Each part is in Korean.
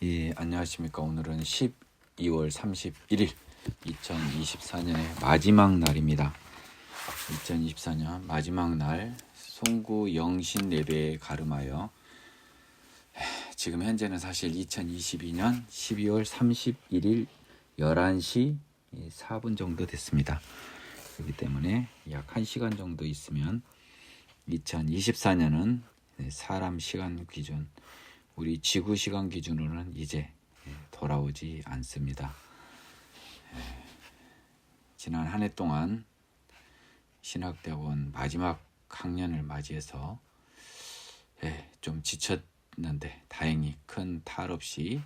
예, 안녕하십니까. 오늘은 12월 31일 2024년의 마지막 날입니다. 2024년 마지막 날 송구 영신 예배에 가름하여 지금 현재는 사실 2022년 12월 31일 11시 4분 정도 됐습니다. 그렇기 때문에 약 1시간 정도 있으면 2024년은 사람 시간 기준, 우리 지구 시간 기준으로는 이제 돌아오지 않습니다. 지난 한 해 동안 신학대학원 마지막 학년을 맞이해서 좀 지쳤는데 다행히 큰 탈 없이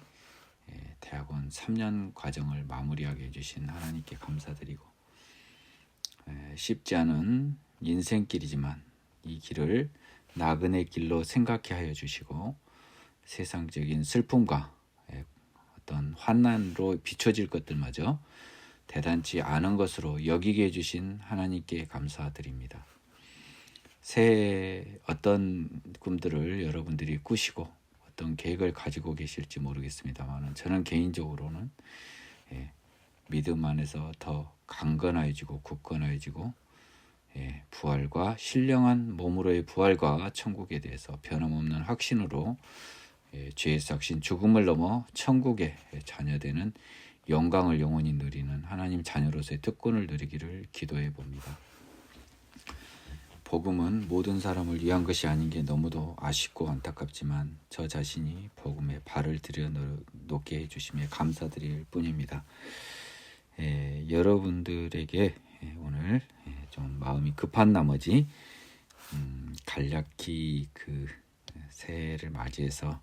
대학원 3년 과정을 마무리하게 해주신 하나님께 감사드리고, 쉽지 않은 인생길이지만 이 길을 나그네 길로 생각해 하여 주시고 세상적인 슬픔과 어떤 환난으로 비춰질 것들마저 대단치 않은 것으로 여기게 해주신 하나님께 감사드립니다. 새해 어떤 꿈들을 여러분들이 꾸시고 어떤 계획을 가지고 계실지 모르겠습니다만, 저는 개인적으로는 믿음 안에서 더 강건해지고 굳건해지고 부활과 신령한 몸으로의 부활과 천국에 대해서 변함없는 확신으로 죄의 삭신 죽음을 넘어 천국의 자녀되는 영광을 영원히 누리는 하나님 자녀로서의 특권을 누리기를 기도해 봅니다. 복음은 모든 사람을 위한 것이 아닌 게 너무도 아쉽고 안타깝지만 저 자신이 복음에 발을 들여놓게 해주심에 감사드릴 뿐입니다. 여러분들에게 오늘 좀 마음이 급한 나머지 간략히 그 새해를 맞이해서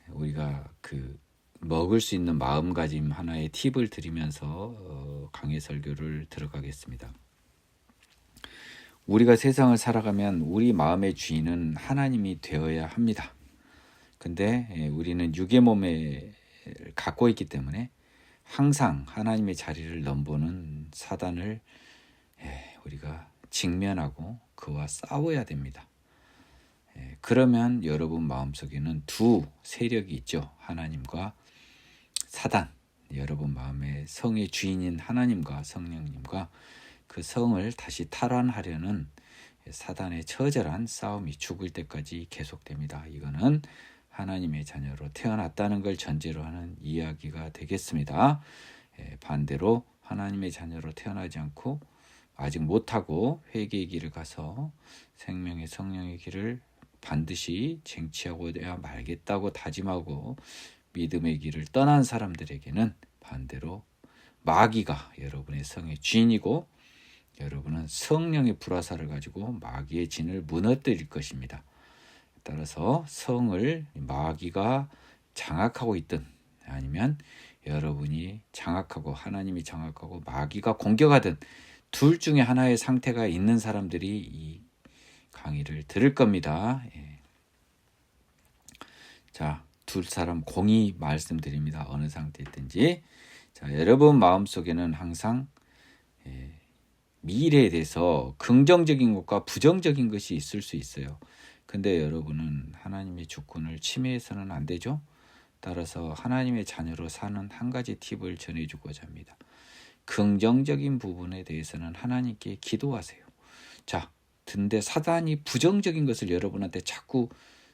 우리가 그 먹을 수 있는 마음가짐 하나의 팁을 드리면서 강해 설교를 들어가겠습니다. 우리가 세상을 살아가면 우리 마음의 주인은 하나님이 되어야 합니다. 근데 우리는 육의 몸에 갖고 있기 때문에 항상 하나님의 자리를 넘보는 사단을 우리가 직면하고 그와 싸워야 됩니다. 그러면 여러분 마음속에는 두 세력이 있죠. 하나님과 사단. 여러분 마음의 성의 주인인 하나님과 성령님과 그 성을 다시 탈환하려는 사단의 처절한 싸움이 죽을 때까지 계속됩니다. 이거는 하나님의 자녀로 태어났다는 걸 전제로 하는 이야기가 되겠습니다. 반대로 하나님의 자녀로 태어나지 않고 아직 못하고 회개의 길을 가서 생명의 성령의 길을 반드시 쟁취하고야 말겠다고 다짐하고 믿음의 길을 떠난 사람들에게는 반대로 마귀가 여러분의 성의 주인이고 여러분은 성령의 불화살을 가지고 마귀의 진을 무너뜨릴 것입니다. 따라서 성을 마귀가 장악하고 있든 아니면 여러분이 장악하고 하나님이 장악하고 마귀가 공격하든 둘 중에 하나의 상태가 있는 사람들이 이 강의를 들을 겁니다. 자, 두 사람 공의 말씀드립니다. 어느 상태에 있든지. 자, 여러분 마음속에는 항상 미래에 대해서 긍정적인 것과 부정적인 것이 있을 수 있어요. 근데 여러분은 하나님의 주권을 침해해서는 안 되죠. 따라서 하나님의 자녀로 사는 한 가지 팁을 전해주고자 합니다. 긍정적인 부분에 대해서는 하나님께 기도하세요. 자, 근데 사단이 부정적인 것을 여러분한테 자꾸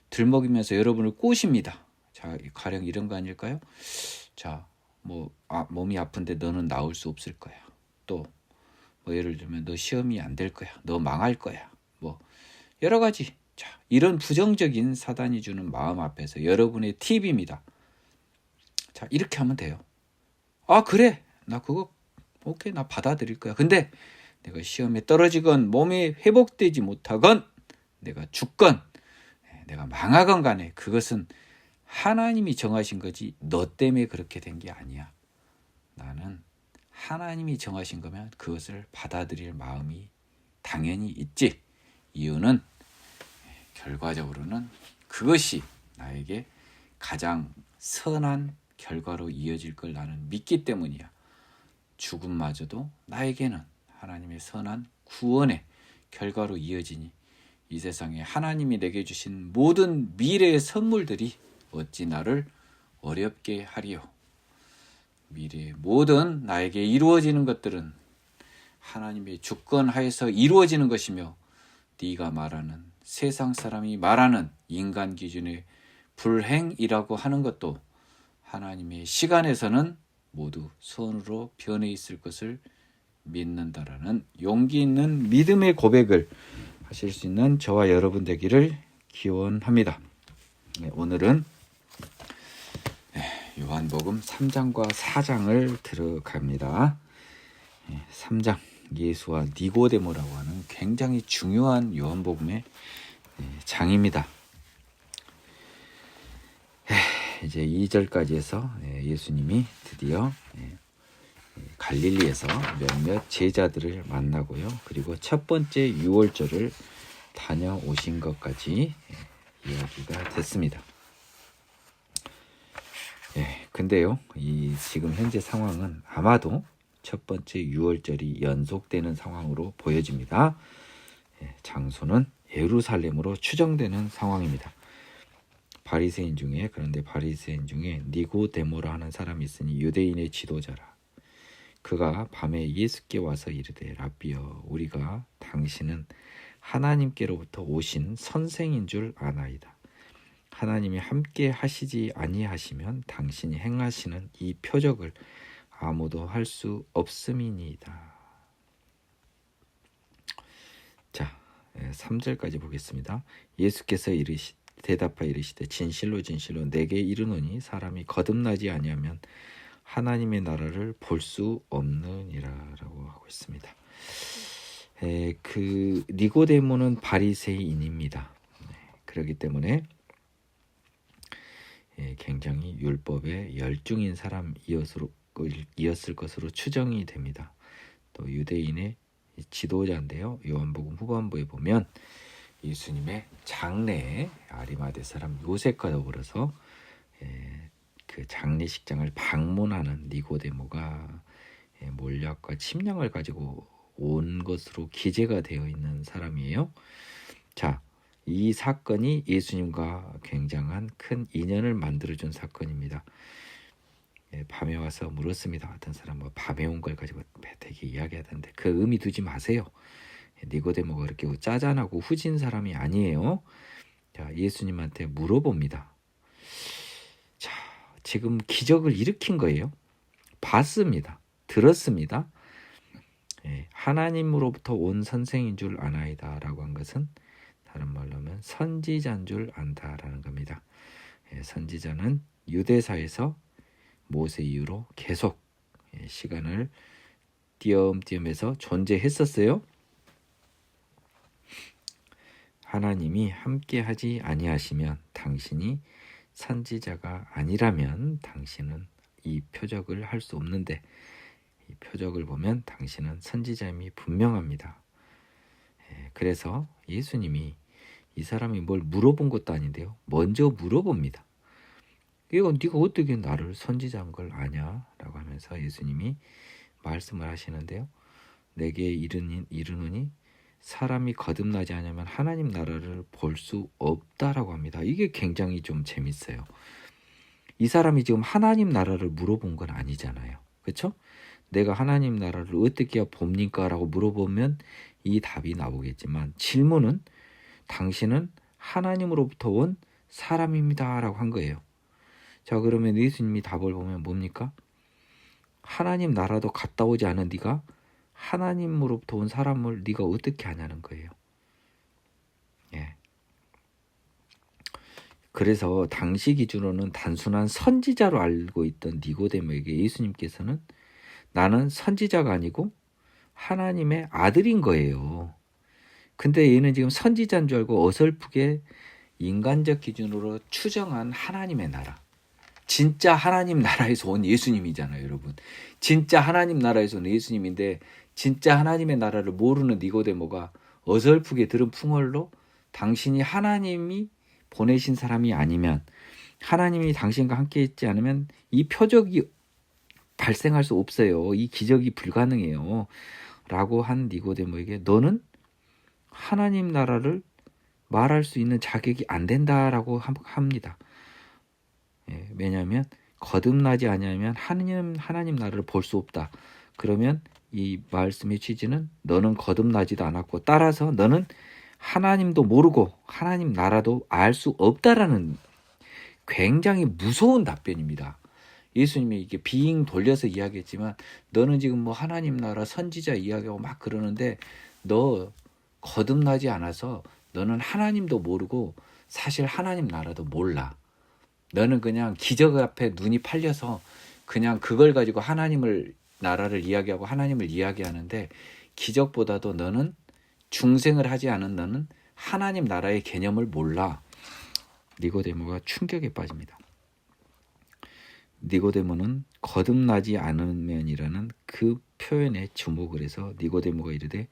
들먹이면서 여러분을 꼬십니다. 자, 가령 이런 거 아닐까요? 자, 몸이 아픈데 너는 나올 수 없을 거야. 또 예를 들면 너 시험이 안 될 거야. 너 망할 거야. 여러 가지. 자, 이런 부정적인 사단이 주는 마음 앞에서 여러분의 팁입니다. 자, 이렇게 하면 돼요. 아, 그래. 나 그거 오케이. 나 받아들일 거야. 근데 내가 시험에 떨어지건 몸이 회복되지 못하건 내가 죽건 내가 망하건 간에 그것은 하나님이 정하신 거지 너 때문에 그렇게 된 게 아니야. 나는 하나님이 정하신 거면 그것을 받아들일 마음이 당연히 있지. 이유는 결과적으로는 그것이 나에게 가장 선한 결과로 이어질 걸 나는 믿기 때문이야. 죽음마저도 나에게는 하나님의 선한 구원의 결과로 이어지니 이 세상에 하나님이 내게 주신 모든 미래의 선물들이 어찌 나를 어렵게 하리요. 미래의 모든 나에게 이루어지는 것들은 하나님의 주권 하에서 이루어지는 것이며 네가 말하는 세상 사람이 말하는 인간 기준의 불행이라고 하는 것도 하나님의 시간에서는 모두 선으로 변해 있을 것을 믿는다라는 용기 있는 믿음의 고백을 하실 수 있는 저와 여러분 되기를 기원합니다. 오늘은 요한복음 3장과 4장을 들어갑니다. 3장 예수와 니고데모라고 하는 굉장히 중요한 요한복음의 장입니다. 이제 2절까지 해서 예수님이 드디어 갈릴리에서 몇몇 제자들을 만나고요. 그리고 첫 번째 유월절을 다녀오신 것까지 이야기가 됐습니다. 근데요, 이 지금 현재 상황은 아마도 첫 번째 유월절이 연속되는 상황으로 보여집니다. 장소는 예루살렘으로 추정되는 상황입니다. 그런데 바리새인 중에 니고데모라 하는 사람이 있으니 유대인의 지도자라. 그가 밤에 예수께 와서 이르되 라삐여 우리가 당신은 하나님께로부터 오신 선생인 줄 아나이다. 하나님이 함께 하시지 아니하시면 당신이 행하시는 이 표적을 아무도 할 수 없음이니이다. 자, 3절까지 보겠습니다. 예수께서 대답하여 이르시되 진실로 진실로 내게 이르노니 사람이 거듭나지 아니하면 하나님의 나라를 볼 수 없느니라라고 하고 있습니다. 그 니고데모는 바리새인입니다. 그렇기 때문에 굉장히 율법의 열중인 사람이었을 것으로 추정이 됩니다. 또 유대인의 지도자인데요. 요한복음 후반부에 보면 예수님의 장래에 아리마대 사람 요셉과 더불어서 그 장례식장을 방문하는 니고데모가 몰약과 침략을 가지고 온 것으로 기재가 되어 있는 사람이에요. 자, 이 사건이 예수님과 굉장한 큰 인연을 만들어준 사건입니다. 밤에 와서 물었습니다. 어떤 사람은 밤에 온 걸 가지고 되게 이야기하던데 그 의미 두지 마세요. 니고데모가 그렇게 짜잔하고 후진 사람이 아니에요. 자, 예수님한테 물어봅니다. 자, 지금 기적을 일으킨 거예요. 봤습니다. 들었습니다. 하나님으로부터 온 선생인 줄 아나이다 라고 한 것은 다른 말로 하면 선지자인 줄 안다라는 겁니다. 선지자는 유대사에서 모세 이후로 계속 시간을 띄엄띄엄해서 존재했었어요. 하나님이 함께하지 아니하시면 당신이 선지자가 아니라면 당신은 이 표적을 할 수 없는데 이 표적을 보면 당신은 선지자임이 분명합니다. 그래서 예수님이 이 사람이 뭘 물어본 것도 아닌데요. 먼저 물어봅니다. 이거 네가 어떻게 나를 선지자인 걸 아냐? 라고 하면서 예수님이 말씀을 하시는데요. 내게 이르노니 사람이 거듭나지 않으면 하나님 나라를 볼 수 없다라고 합니다. 이게 굉장히 좀 재밌어요. 이 사람이 지금 하나님 나라를 물어본 건 아니잖아요. 그렇죠? 내가 하나님 나라를 어떻게 해야 봅니까? 라고 물어보면 이 답이 나오겠지만 질문은 당신은 하나님으로부터 온 사람입니다 라고 한 거예요. 자, 그러면 예수님이 답을 보면 뭡니까? 하나님 나라도 갔다 오지 않은 네가 하나님으로부터 온 사람을 네가 어떻게 하냐는 거예요. 그래서 당시 기준으로는 단순한 선지자로 알고 있던 니고데모에게 예수님께서는 나는 선지자가 아니고 하나님의 아들인 거예요. 근데 얘는 지금 선지자인 줄 알고 어설프게 인간적 기준으로 추정한 하나님의 나라. 진짜 하나님 나라에서 온 예수님이잖아요, 여러분. 진짜 하나님 나라에서 온 예수님인데 진짜 하나님의 나라를 모르는 니고데모가 어설프게 들은 풍월로 당신이 하나님이 보내신 사람이 아니면 하나님이 당신과 함께 있지 않으면 이 표적이 발생할 수 없어요. 이 기적이 불가능해요. 라고 한 니고데모에게 너는 하나님 나라를 말할 수 있는 자격이 안 된다라고 합니다. 왜냐하면 거듭나지 아니하면 하나님 나라를 볼 수 없다. 그러면 이 말씀의 취지는 너는 거듭나지도 않았고 따라서 너는 하나님도 모르고 하나님 나라도 알 수 없다라는 굉장히 무서운 답변입니다. 예수님이 이게 빙 돌려서 이야기했지만 너는 지금 뭐 하나님 나라 선지자 이야기하고 막 그러는데 너 거듭나지 않아서 너는 하나님도 모르고 사실 하나님 나라도 몰라. 너는 그냥 기적 앞에 눈이 팔려서 그냥 그걸 가지고 하나님을 나라를 이야기하고 하나님을 이야기하는데 기적보다도 너는 중생을 하지 않은 너는 하나님 나라의 개념을 몰라. 니고데모가 충격에 빠집니다. 니고데모는 거듭나지 않으면이라는 그 표현에 주목을 해서 니고데모가 이르되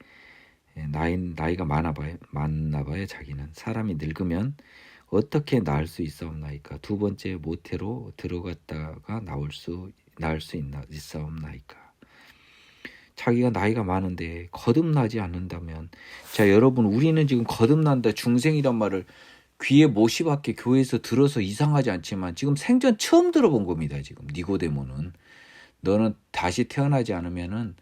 나이가 많나봐야 자기는 사람이 늙으면 어떻게 나을 수 있사옵나이까. 두 번째 모태로 들어갔다가 나을 수 있사옵나이까. 자기가 나이가 많은데 거듭나지 않는다면, 자 여러분, 우리는 지금 거듭난다 중생이란 말을 귀에 못이 박혀 교회에서 들어서 이상하지 않지만 지금 생전 처음 들어본 겁니다. 지금 니고데모는 너는 다시 태어나지 않으면은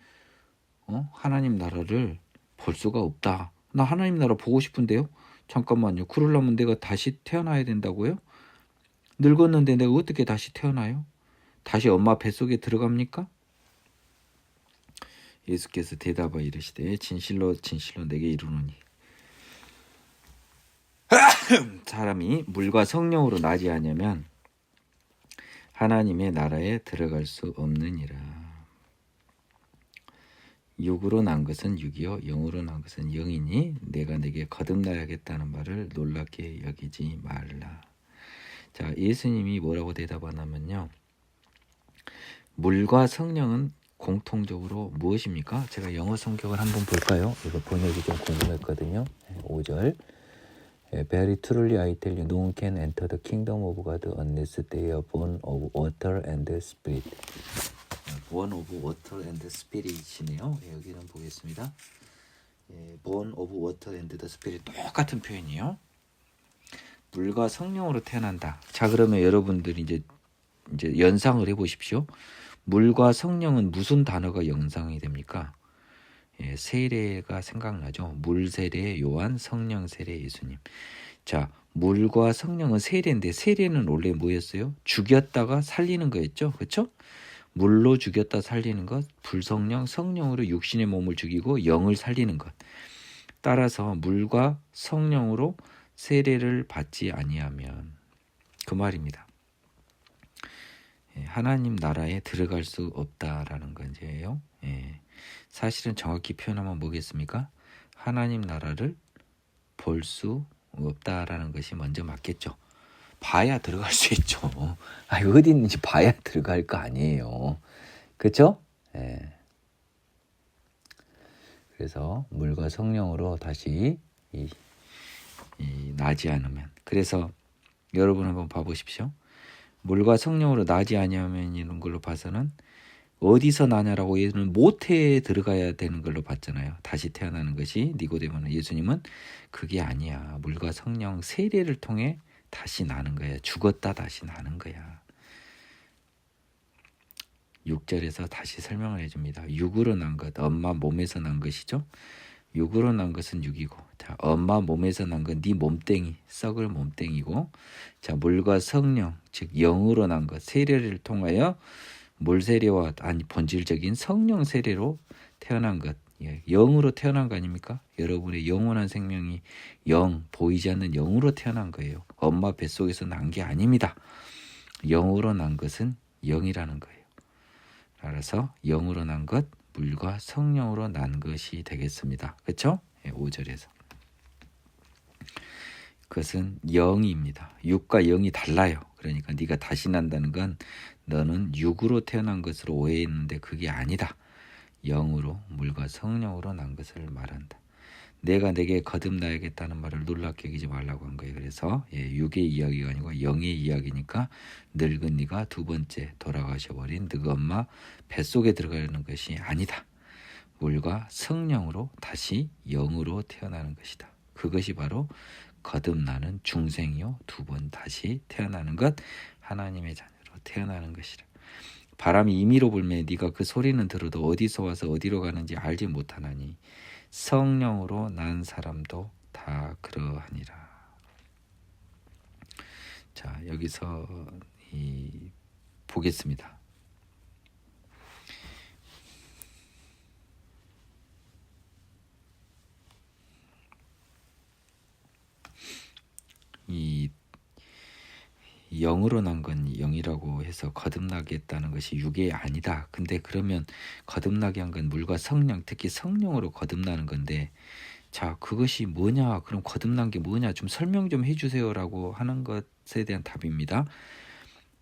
하나님 나라를 볼 수가 없다. 나 하나님 나라 보고 싶은데요. 잠깐만요. 그러려면 내가 다시 태어나야 된다고요? 늙었는데 내가 어떻게 다시 태어나요? 다시 엄마 뱃속에 들어갑니까? 예수께서 대답하여 이르시되 진실로 진실로 내게 이르노니 사람이 물과 성령으로 나지 않으면 하나님의 나라에 들어갈 수 없느니라. 육으로 난 것은 육이요 영으로 난 것은 영이니 내가 내게 거듭나야겠다는 말을 놀랍게 여기지 말라. 자, 예수님이 뭐라고 대답하냐면요, 물과 성령은 공통적으로 무엇입니까? 제가 영어 성경을 한번 볼까요? 이거 번역이 좀 궁금했거든요. 5절 Very truly I tell you, no one can enter the kingdom of God unless they are born of water and spirit. Born of water and spirit이네요. 여기는 보겠습니다. Born of water and the spirit, 똑같은 표현이에요. 물과 성령으로 태어난다. 자, 그러면 여러분들이 이제 연상을 해보십시오. 물과 성령은 무슨 단어가 연상이 됩니까? 세례가 생각나죠. 물 세례 요한, 성령 세례 예수님. 자, 물과 성령은 세례인데 세례는 원래 뭐였어요? 죽였다가 살리는 거였죠. 그렇죠? 물로 죽였다 살리는 것, 불성령, 성령으로 육신의 몸을 죽이고 영을 살리는 것. 따라서 물과 성령으로 세례를 받지 아니하면 그 말입니다. 하나님 나라에 들어갈 수 없다라는 건데요. 사실은 정확히 표현하면 뭐겠습니까? 하나님 나라를 볼 수 없다라는 것이 먼저 맞겠죠. 봐야 들어갈 수 있죠. 어디 있는지 봐야 들어갈 거 아니에요. 그렇죠? 그래서 물과 성령으로 다시 나지 않으면, 그래서 여러분 한번 봐보십시오. 물과 성령으로 나지 아니하면 이런 걸로 봐서는 어디서 나냐라고 얘는 모태에 들어가야 되는 걸로 봤잖아요. 다시 태어나는 것이 니고데모는, 예수님은 그게 아니야. 물과 성령 세례를 통해 다시 나는 거야. 죽었다 다시 나는 거야. 6절에서 다시 설명을 해줍니다. 육으로 난 것, 엄마 몸에서 난 것이죠. 육으로 난 것은 육이고, 자, 엄마 몸에서 난 건 네 몸뚱이, 썩을 몸뚱이고, 자, 물과 성령, 즉 영으로 난 것, 세례를 통하여 물 세례와 본질적인 성령 세례로 태어난 것, 영으로 태어난 거 아닙니까? 여러분의 영원한 생명이 영, 보이지 않는 영으로 태어난 거예요. 엄마 뱃속에서 난 게 아닙니다. 영으로 난 것은 영이라는 거예요. 따라서 영으로 난 것, 물과 성령으로 난 것이 되겠습니다. 그렇죠? 5절에서. 그것은 영입니다. 육과 영이 달라요. 그러니까 네가 다시 난다는 건 너는 육으로 태어난 것으로 오해했는데 그게 아니다. 영으로, 물과 성령으로 난 것을 말한다. 내가 내게 거듭나야겠다는 말을 놀랍게 여기지 말라고 한 거예요. 그래서 육의 이야기가 아니고 영의 이야기니까 늙은 네가 두 번째 돌아가셔버린 너 엄마 뱃속에 들어가려는 것이 아니다. 물과 성령으로 다시 영으로 태어나는 것이다. 그것이 바로 거듭나는 중생이요 두 번 다시 태어나는 것, 하나님의 자녀로 태어나는 것이라. 바람이 임의로 불매 네가 그 소리는 들어도 어디서 와서 어디로 가는지 알지 못하나니 성령으로 난 사람도 다 그러하니라. 자, 여기서 보겠습니다. 이 영으로 난 건 영이라고 해서 거듭나게 했다는 것이 육의 아니다. 근데 그러면 거듭나게 한 건 물과 성령, 특히 성령으로 거듭나는 건데, 자, 그것이 뭐냐? 그럼 거듭난 게 뭐냐? 좀 설명 좀 해주세요라고 하는 것에 대한 답입니다.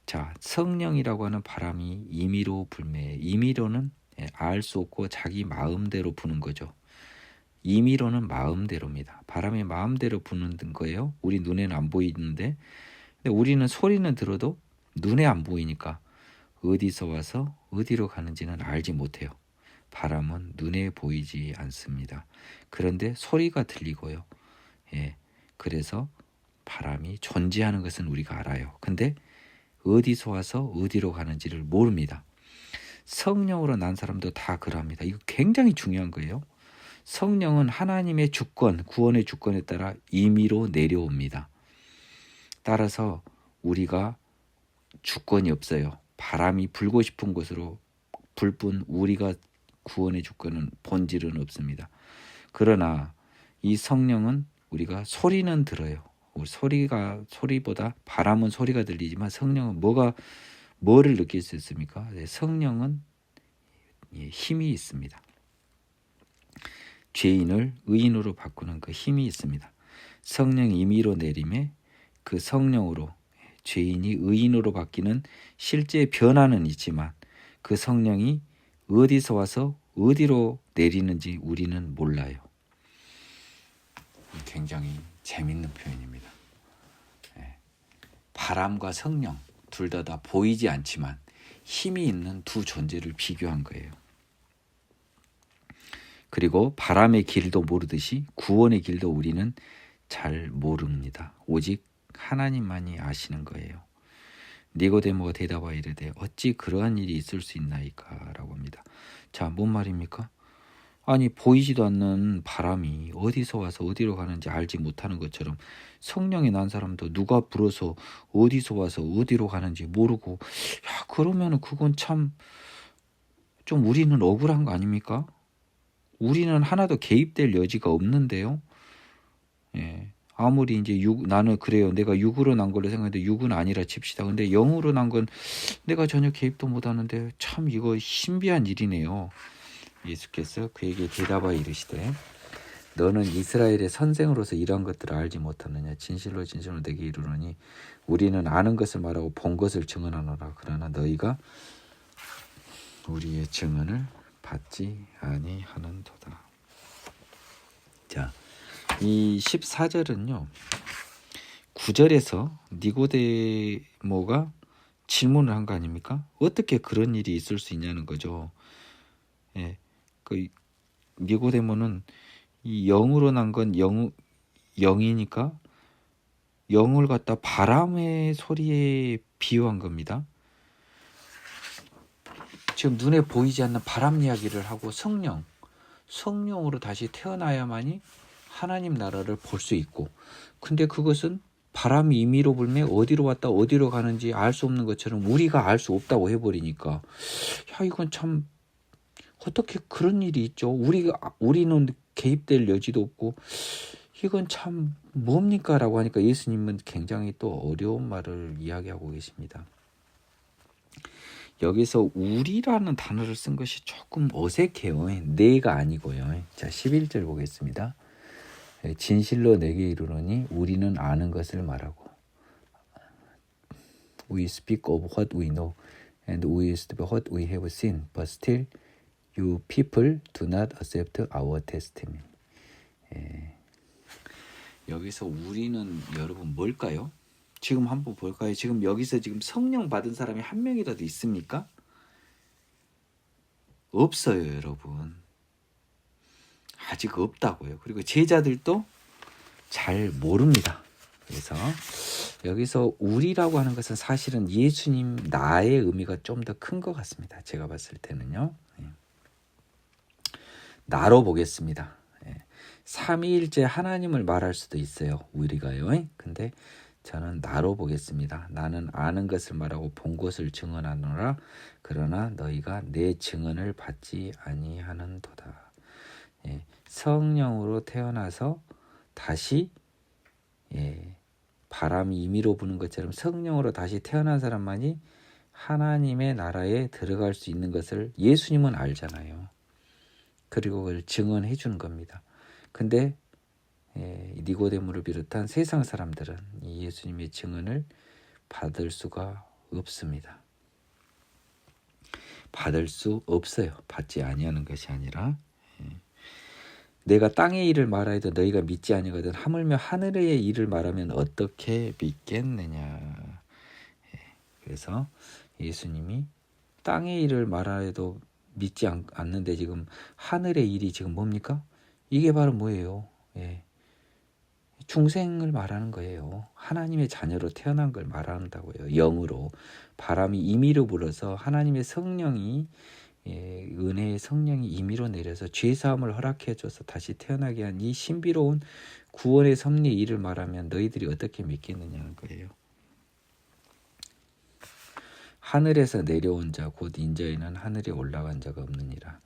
자, 성령이라고 하는 바람이 임의로 불매. 임의로는 알 수 없고 자기 마음대로 부는 거죠. 임의로는 마음대로입니다. 바람이 마음대로 부는 거예요. 우리 눈에는 안 보이는데, 근데 우리는 소리는 들어도 눈에 안 보이니까 어디서 와서 어디로 가는지는 알지 못해요. 바람은 눈에 보이지 않습니다. 그런데 소리가 들리고요. 그래서 바람이 존재하는 것은 우리가 알아요. 근데 어디서 와서 어디로 가는지를 모릅니다. 성령으로 난 사람도 다 그러합니다. 이거 굉장히 중요한 거예요. 성령은 하나님의 주권, 구원의 주권에 따라 임의로 내려옵니다. 따라서 우리가 주권이 없어요. 바람이 불고 싶은 곳으로 불 뿐 우리가 구원의 주권은 본질은 없습니다. 그러나 이 성령은 우리가 소리는 들어요. 소리보다 바람은 소리가 들리지만 성령은 뭐를 느낄 수 있습니까? 성령은 힘이 있습니다. 죄인을 의인으로 바꾸는 그 힘이 있습니다. 성령 임의로 내림에 그 성령으로 죄인이 의인으로 바뀌는 실제 변화는 있지만 그 성령이 어디서 와서 어디로 내리는지 우리는 몰라요. 굉장히 재밌는 표현입니다. 바람과 성령 둘 다 보이지 않지만 힘이 있는 두 존재를 비교한 거예요. 그리고 바람의 길도 모르듯이 구원의 길도 우리는 잘 모릅니다. 오직 하나님만이 아시는 거예요. 니고데모가 대답하여 이르되 어찌 그러한 일이 있을 수 있나이까 라고 합니다. 자, 뭔 말입니까? 아니, 보이지도 않는 바람이 어디서 와서 어디로 가는지 알지 못하는 것처럼 성령이 난 사람도 누가 불어서 어디서 와서 어디로 가는지 모르고, 야, 그러면 그건 참 좀 우리는 억울한 거 아닙니까? 우리는 하나도 개입될 여지가 없는데요. 아무리 이제 나는 그래요. 내가 육으로 난 걸로 생각했는데 육은 아니라 칩시다. 근데 영으로 난 건 내가 전혀 개입도 못하는데 참 이거 신비한 일이네요. 예수께서 그에게 대답하여 이르시되 너는 이스라엘의 선생으로서 이러한 것들을 알지 못하느냐. 진실로 진실로 내게 이르노니 우리는 아는 것을 말하고 본 것을 증언하노라. 그러나 너희가 우리의 증언을 받지 아니하는도다. 자, 이 14절은요. 9절에서 니고데모가 질문을 한 거 아닙니까? 어떻게 그런 일이 있을 수 있냐는 거죠. 그 니고데모는 이 영으로 난 건 영이니까 영을 갖다 바람의 소리에 비유한 겁니다. 지금 눈에 보이지 않는 바람 이야기를 하고 성령으로 다시 태어나야만이 하나님 나라를 볼 수 있고, 근데 그것은 바람이 임의로 불매 어디로 왔다 어디로 가는지 알 수 없는 것처럼 우리가 알 수 없다고 해버리니까, 야, 이건 참 어떻게 그런 일이 있죠. 우리는 개입될 여지도 없고 이건 참 뭡니까? 라고 하니까 예수님은 굉장히 또 어려운 말을 이야기하고 계십니다. 여기서 우리라는 단어를 쓴 것이 조금 어색해요. 내가 아니고요. 자, 11절 보겠습니다. 진실로 내게 이르노니 우리는 아는 것을 말하고 We speak of what we know and we speak what we have seen but still you people do not accept our testimony. 여기서 우리는 여러분 뭘까요? 지금 한번 볼까요? 지금 여기서 지금 성령 받은 사람이 한 명이라도 있습니까? 없어요, 여러분. 아직 없다고요. 그리고 제자들도 잘 모릅니다. 그래서 여기서 우리라고 하는 것은 사실은 예수님 나의 의미가 좀 더 큰 것 같습니다. 제가 봤을 때는요. 나로 보겠습니다. 삼위일체 하나님을 말할 수도 있어요. 우리가요. 근데 저는 나로 보겠습니다. 나는 아는 것을 말하고 본 것을 증언하노라. 그러나 너희가 내 증언을 받지 아니하는도다. 성령으로 태어나서 다시 바람이 임의로 부는 것처럼 성령으로 다시 태어난 사람만이 하나님의 나라에 들어갈 수 있는 것을 예수님은 알잖아요. 그리고 그걸 증언해 주는 겁니다. 근데 니고데모를 비롯한 세상 사람들은 이 예수님의 증언을 받을 수가 없습니다. 받을 수 없어요. 받지 아니하는 것이 아니라 내가 땅의 일을 말하여도 너희가 믿지 아니거든 하물며 하늘의 일을 말하면 어떻게 믿겠느냐. 그래서 예수님이 땅의 일을 말하여도 믿지 않는데 지금 하늘의 일이 지금 뭡니까? 이게 바로 뭐예요? 중생을 말하는 거예요. 하나님의 자녀로 태어난 걸 말한다고요. 영으로 바람이 임의로 불어서 하나님의 성령이 은혜의 성령이 임의로 내려서 죄사함을 허락해 줘서 다시 태어나게 한 이 신비로운 구원의 섭리의 일을 말하면 너희들이 어떻게 믿겠느냐는 거예요. 하늘에서 내려온 자 곧 인자에는 하늘에 올라간 자가 없느니라.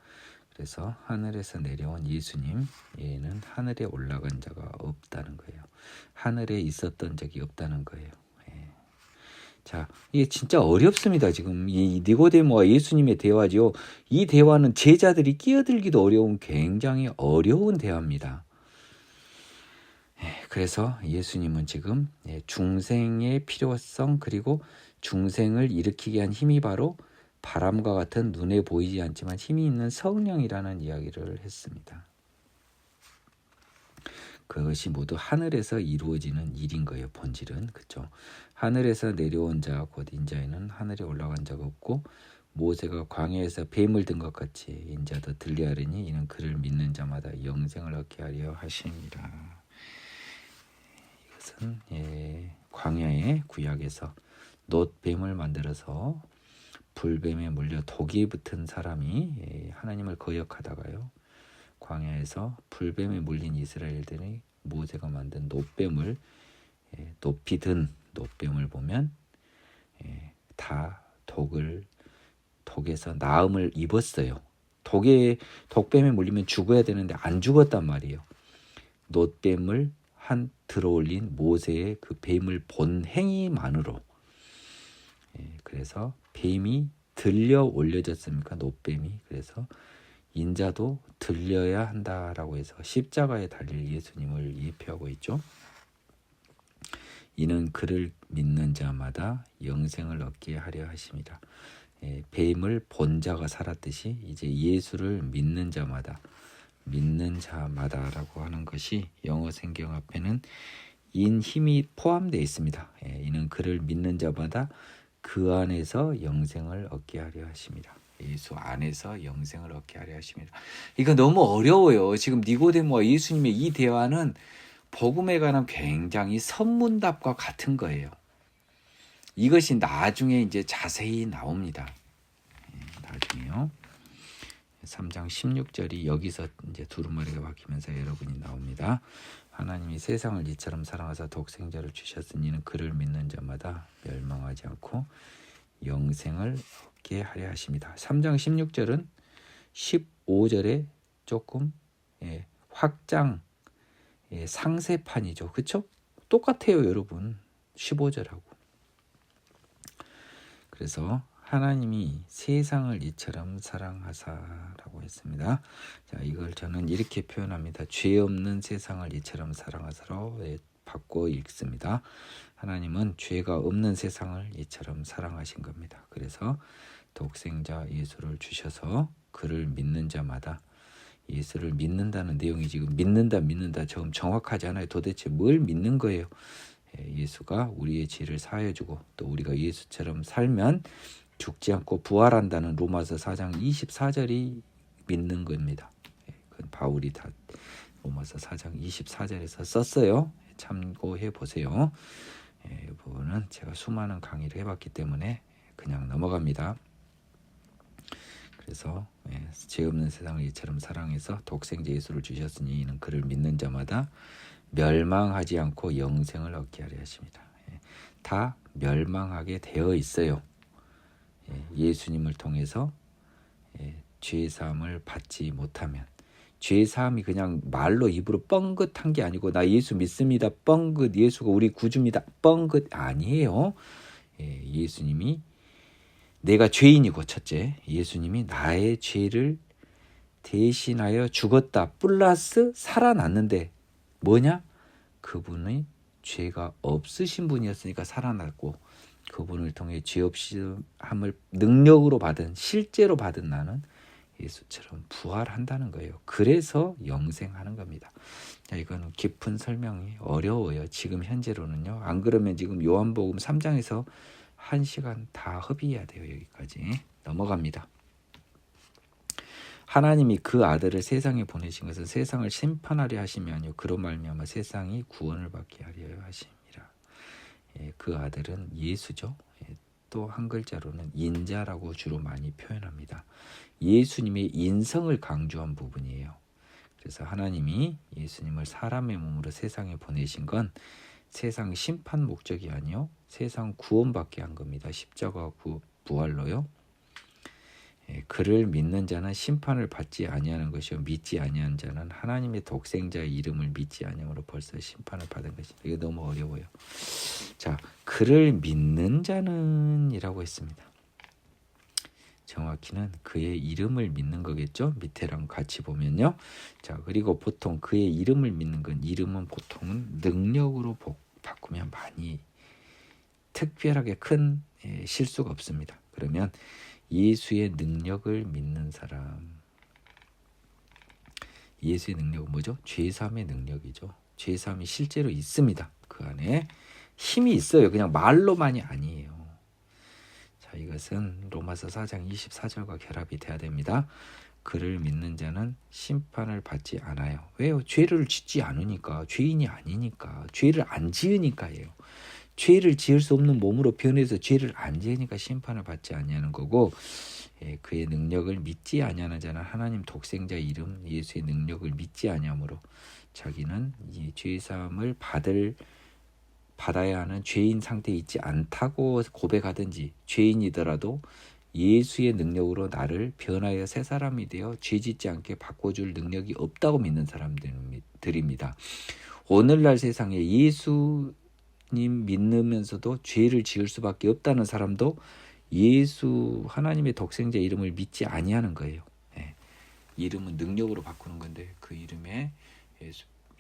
그래서 하늘에서 내려온 예수님 얘는 하늘에 올라간 자가 없다는 거예요. 하늘에 있었던 적이 없다는 거예요. 자, 이게 진짜 어렵습니다. 지금 이 니고데모와 예수님의 대화죠. 이 대화는 제자들이 끼어들기도 어려운 굉장히 어려운 대화입니다. 그래서 예수님은 지금 중생의 필요성 그리고 중생을 일으키게 한 힘이 바로 바람과 같은 눈에 보이지 않지만 힘이 있는 성령이라는 이야기를 했습니다. 그것이 모두 하늘에서 이루어지는 일인 거예요. 본질은. 그렇죠? 하늘에서 내려온 자 곧 인자에는 하늘에 올라간 자가 없고 모세가 광야에서 뱀을 든 것 같이 인자도 들려하리니 이는 그를 믿는 자마다 영생을 얻게 하려 하심이라. 이것은 광야의 구약에서 놋뱀을 만들어서 불뱀에 물려 독이 붙은 사람이 하나님을 거역하다가요. 광야에서 불뱀에 물린 이스라엘들이 모세가 만든 놋뱀을 높이 든 놋뱀을 보면 다 독에서 나음을 입었어요. 독뱀에 물리면 죽어야 되는데 안 죽었단 말이에요. 놋뱀을 들어올린 모세의 그 뱀을 본 행위만으로 그래서 뱀이 들려 올려졌습니까? 놋뱀이. 그래서 인자도 들려야 한다라고 해서 십자가에 달릴 예수님을 예표하고 있죠. 이는 그를 믿는 자마다 영생을 얻게 하려 하심이라. 뱀을 본 자가 살았듯이 이제 예수를 믿는 자마다라고 하는 것이 영어 성경 앞에는 인 힘이 포함되어 있습니다. 이는 그를 믿는 자마다 그 안에서 영생을 얻게 하려 하심이라. 예수 안에서 영생을 얻게 하려 하심이라. 이거 너무 어려워요. 지금 니고데모와 예수님의 이 대화는 복음에 관한 굉장히 선문답과 같은 거예요. 이것이 나중에 이제 자세히 나옵니다. 나중에요. 3장 16절이 여기서 이제 두루마리가 바뀌면서 여러분이 나옵니다. 하나님이 세상을 이처럼 사랑하사 독생자를 주셨으니 이는 그를 믿는 자마다 멸망하지 않고 영생을 얻게 하려 하십니다. 3장 16절은 15절에 조금 확장 상세판이죠. 그렇죠? 똑같아요, 여러분. 15절하고. 그래서 하나님이 세상을 이처럼 사랑하사라고 했습니다. 자, 이걸 저는 이렇게 표현합니다. 죄 없는 세상을 이처럼 사랑하사로 바꿔 읽습니다. 하나님은 죄가 없는 세상을 이처럼 사랑하신 겁니다. 그래서 독생자 예수를 주셔서 그를 믿는 자마다 예수를 믿는다는 내용이 지금 믿는다 좀 정확하지 않아요. 도대체 뭘 믿는 거예요? 예수가 우리의 죄를 사해주고 또 우리가 예수처럼 살면 죽지 않고 부활한다는 로마서 4장 24절이 믿는 겁니다. 그건 바울이 다 로마서 4장 24절에서 썼어요. 참고해 보세요. 이 부분은 제가 수많은 강의를 해봤기 때문에 그냥 넘어갑니다. 그래서 죄 없는 세상을 이처럼 사랑해서 독생자 예수를 주셨으니 이는 그를 믿는 자마다 멸망하지 않고 영생을 얻게 하려 하십니다. 다 멸망하게 되어 있어요. 예수님을 통해서 죄사함을 받지 못하면, 죄사함이 그냥 말로 입으로 뻥긋한 게 아니고 나 예수 믿습니다 뻥긋, 예수가 우리 구주입니다 뻥긋 아니에요. 예수님이 내가 죄인이고, 첫째 예수님이 나의 죄를 대신하여 죽었다 플러스 살아났는데 뭐냐? 그분의 죄가 없으신 분이었으니까 살아났고, 그분을 통해 죄 없음을 능력으로 받은, 실제로 받은 나는 예수처럼 부활한다는 거예요. 그래서 영생하는 겁니다. 이건 깊은 설명이 어려워요. 지금 현재로는요. 안 그러면 지금 요한복음 3장에서 1시간 다 허비해야 돼요. 여기까지 넘어갑니다. 하나님이 그 아들을 세상에 보내신 것은 세상을 심판하려 하심이 아니요 그로 말미암아 세상이 구원을 받게 하려 하심이라. 그 아들은 예수죠. 또 한 글자로는 인자라고 주로 많이 표현합니다. 예수님의 인성을 강조한 부분이에요. 그래서 하나님이 예수님을 사람의 몸으로 세상에 보내신 건 세상 심판 목적이 아니요 세상 구원받게 한 겁니다. 십자가 부활로요. 그를 믿는 자는 심판을 받지 아니하는 것이요 믿지 아니하는 자는 하나님의 독생자의 이름을 믿지 아니함으로 벌써 심판을 받은 것이다. 이게 너무 어려워요. 자, 그를 믿는 자는 이라고 했습니다. 정확히는 그의 이름을 믿는 거겠죠. 밑에랑 같이 보면요. 자, 그리고 보통 그의 이름을 믿는 건, 이름은 보통은 능력으로 바꾸면 많이 특별하게 큰 실수가 없습니다. 그러면 예수의 능력을 믿는 사람, 예수의 능력은 뭐죠? 죄사함의 능력이죠. 죄사함이 실제로 있습니다. 그 안에 힘이 있어요. 그냥 말로만이 아니에요. 자, 이것은 로마서 4장 24절과 결합이 돼야 됩니다. 그를 믿는 자는 심판을 받지 않아요. 왜요? 죄를 짓지 않으니까, 죄인이 아니니까, 죄를 안 지으니까예요. 죄를 지을 수 없는 몸으로 변해서 죄를 안 지으니까 심판을 받지 아니하는 거고, 그의 능력을 믿지 아니하는 자는 하나님 독생자의 이름 예수의 능력을 믿지 아니하므로 자기는 이 죄사함을 받아야 하는 죄인 상태에 있지 않다고 고백하든지, 죄인이더라도 예수의 능력으로 나를 변하여 새 사람이 되어 죄짓지 않게 바꿔줄 능력이 없다고 믿는 사람들입니다. 오늘날 세상에 예수님 믿으면서도 죄를 지을 수밖에 없다는 사람도 예수 하나님의 독생자 이름을 믿지 아니하는 거예요. 이름은 능력으로 바꾸는 건데 그 이름에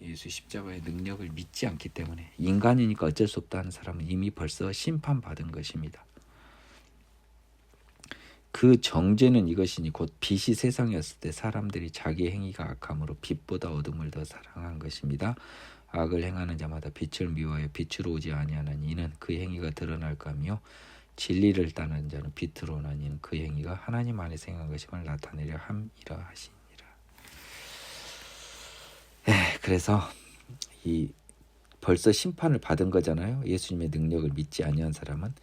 예수 십자가의 능력을 믿지 않기 때문에, 인간이니까 어쩔 수 없다는 사람은 이미 벌써 심판받은 것입니다. 그 정죄는 이것이니 곧 빛이 세상이었을 때 사람들이 자기 행위가 악함으로 빛보다 어둠을 더 사랑한 것입니다. 악을 행하는 자마다 빛을 미워하여 빛으로 오지 아니하는 이는 그 행위가 드러날까 하며 진리를 따르는 자는 빛으로 오나니 이는 그 행위가 하나님 안에서 행한 것임을 나타내려 함이라 하시니라. 그래서 벌써 심판을 받은 거잖아요. 예수님의 능력을 믿지 아니한 사람은.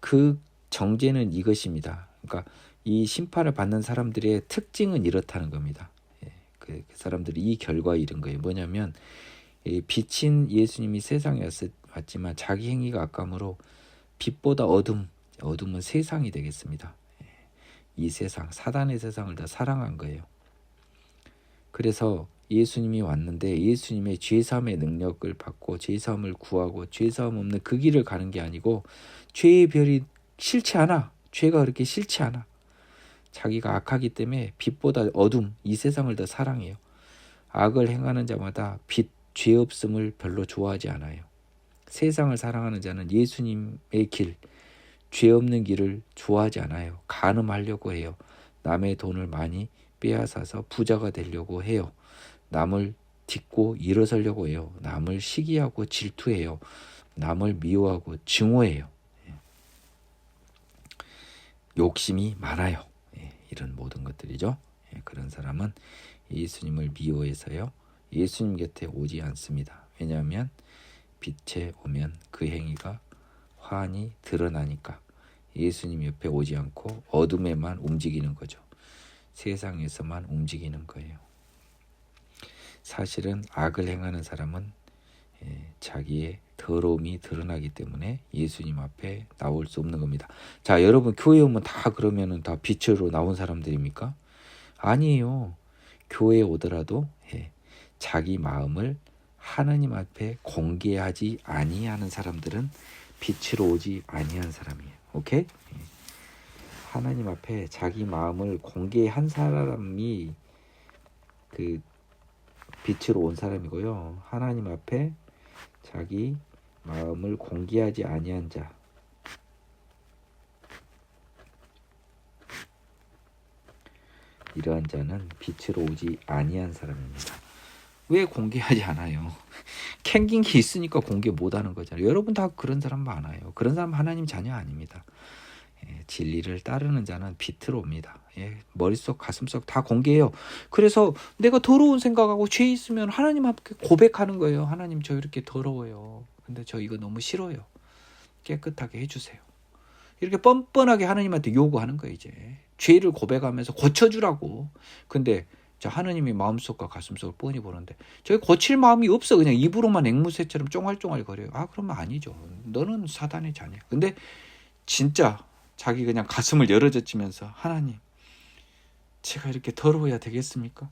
그 정죄는 이것입니다. 그러니까 이 심판을 받는 사람들의 특징은 이렇다는 겁니다. 그 사람들이 이 결과에 이른 거예요. 뭐냐면 빛인 예수님이 세상에 왔지만 자기 행위가 악함으로 빛보다 어둠은 세상이 되겠습니다. 이 세상, 사단의 세상을 더 사랑한 거예요. 그래서 예수님이 왔는데 예수님의 죄사함의 능력을 받고 죄사함을 구하고 죄사함 없는 그 길을 가는 게 아니고, 죄의 별이 싫지 않아. 죄가 그렇게 싫지 않아. 자기가 악하기 때문에 빛보다 어둠, 이 세상을 더 사랑해요. 악을 행하는 자마다 죄 없음을 별로 좋아하지 않아요. 세상을 사랑하는 자는 예수님의 길, 죄 없는 길을 좋아하지 않아요. 간음하려고 해요. 남의 돈을 많이 빼앗아서 부자가 되려고 해요. 남을 딛고 일어서려고 해요. 남을 시기하고 질투해요. 남을 미워하고 증오해요. 욕심이 많아요. 이런 모든 것들이죠. 그런 사람은 예수님을 미워해서요, 예수님 곁에 오지 않습니다. 왜냐하면 빛에 오면 그 행위가 환히 드러나니까 예수님 옆에 오지 않고 어둠에만 움직이는 거죠. 세상에서만 움직이는 거예요. 사실은 악을 행하는 사람은 자기의 더러움이 드러나기 때문에 예수님 앞에 나올 수 없는 겁니다. 자, 여러분 교회 오면 다 그러면은 다 빛으로 나온 사람들입니까? 아니에요. 교회에 오더라도 자기 마음을 하나님 앞에 공개하지 아니하는 사람들은 빛으로 오지 아니한 사람이에요. 오케이? 하나님 앞에 자기 마음을 공개한 사람이 그 빛으로 온 사람이고요. 하나님 앞에 자기 마음을 공개하지 아니한 자, 이러한 자는 빛으로 오지 아니한 사람입니다. 왜 공개하지 않아요? 캥긴 게 있으니까 공개 못하는 거잖아요. 여러분 다 그런 사람 많아요. 그런 사람 하나님 자녀 아닙니다. 진리를 따르는 자는 빛으로 옵니다. 머릿속 가슴속 다 공개해요. 그래서 내가 더러운 생각하고 죄 있으면 하나님 앞에 고백하는 거예요. 하나님 저 이렇게 더러워요. 근데 저 이거 너무 싫어요. 깨끗하게 해주세요. 이렇게 뻔뻔하게 하나님한테 요구하는 거예요. 이제 죄를 고백하면서 고쳐주라고. 근데 하나님이 마음속과 가슴속을 뻔히 보는데 저기 고칠 마음이 없어. 그냥 입으로만 앵무새처럼 쫑알쫑알 거려요. 그러면 아니죠. 너는 사단의 자녀야. 근데 진짜 자기 그냥 가슴을 열어젖히면서 하나님 제가 이렇게 더러워야 되겠습니까?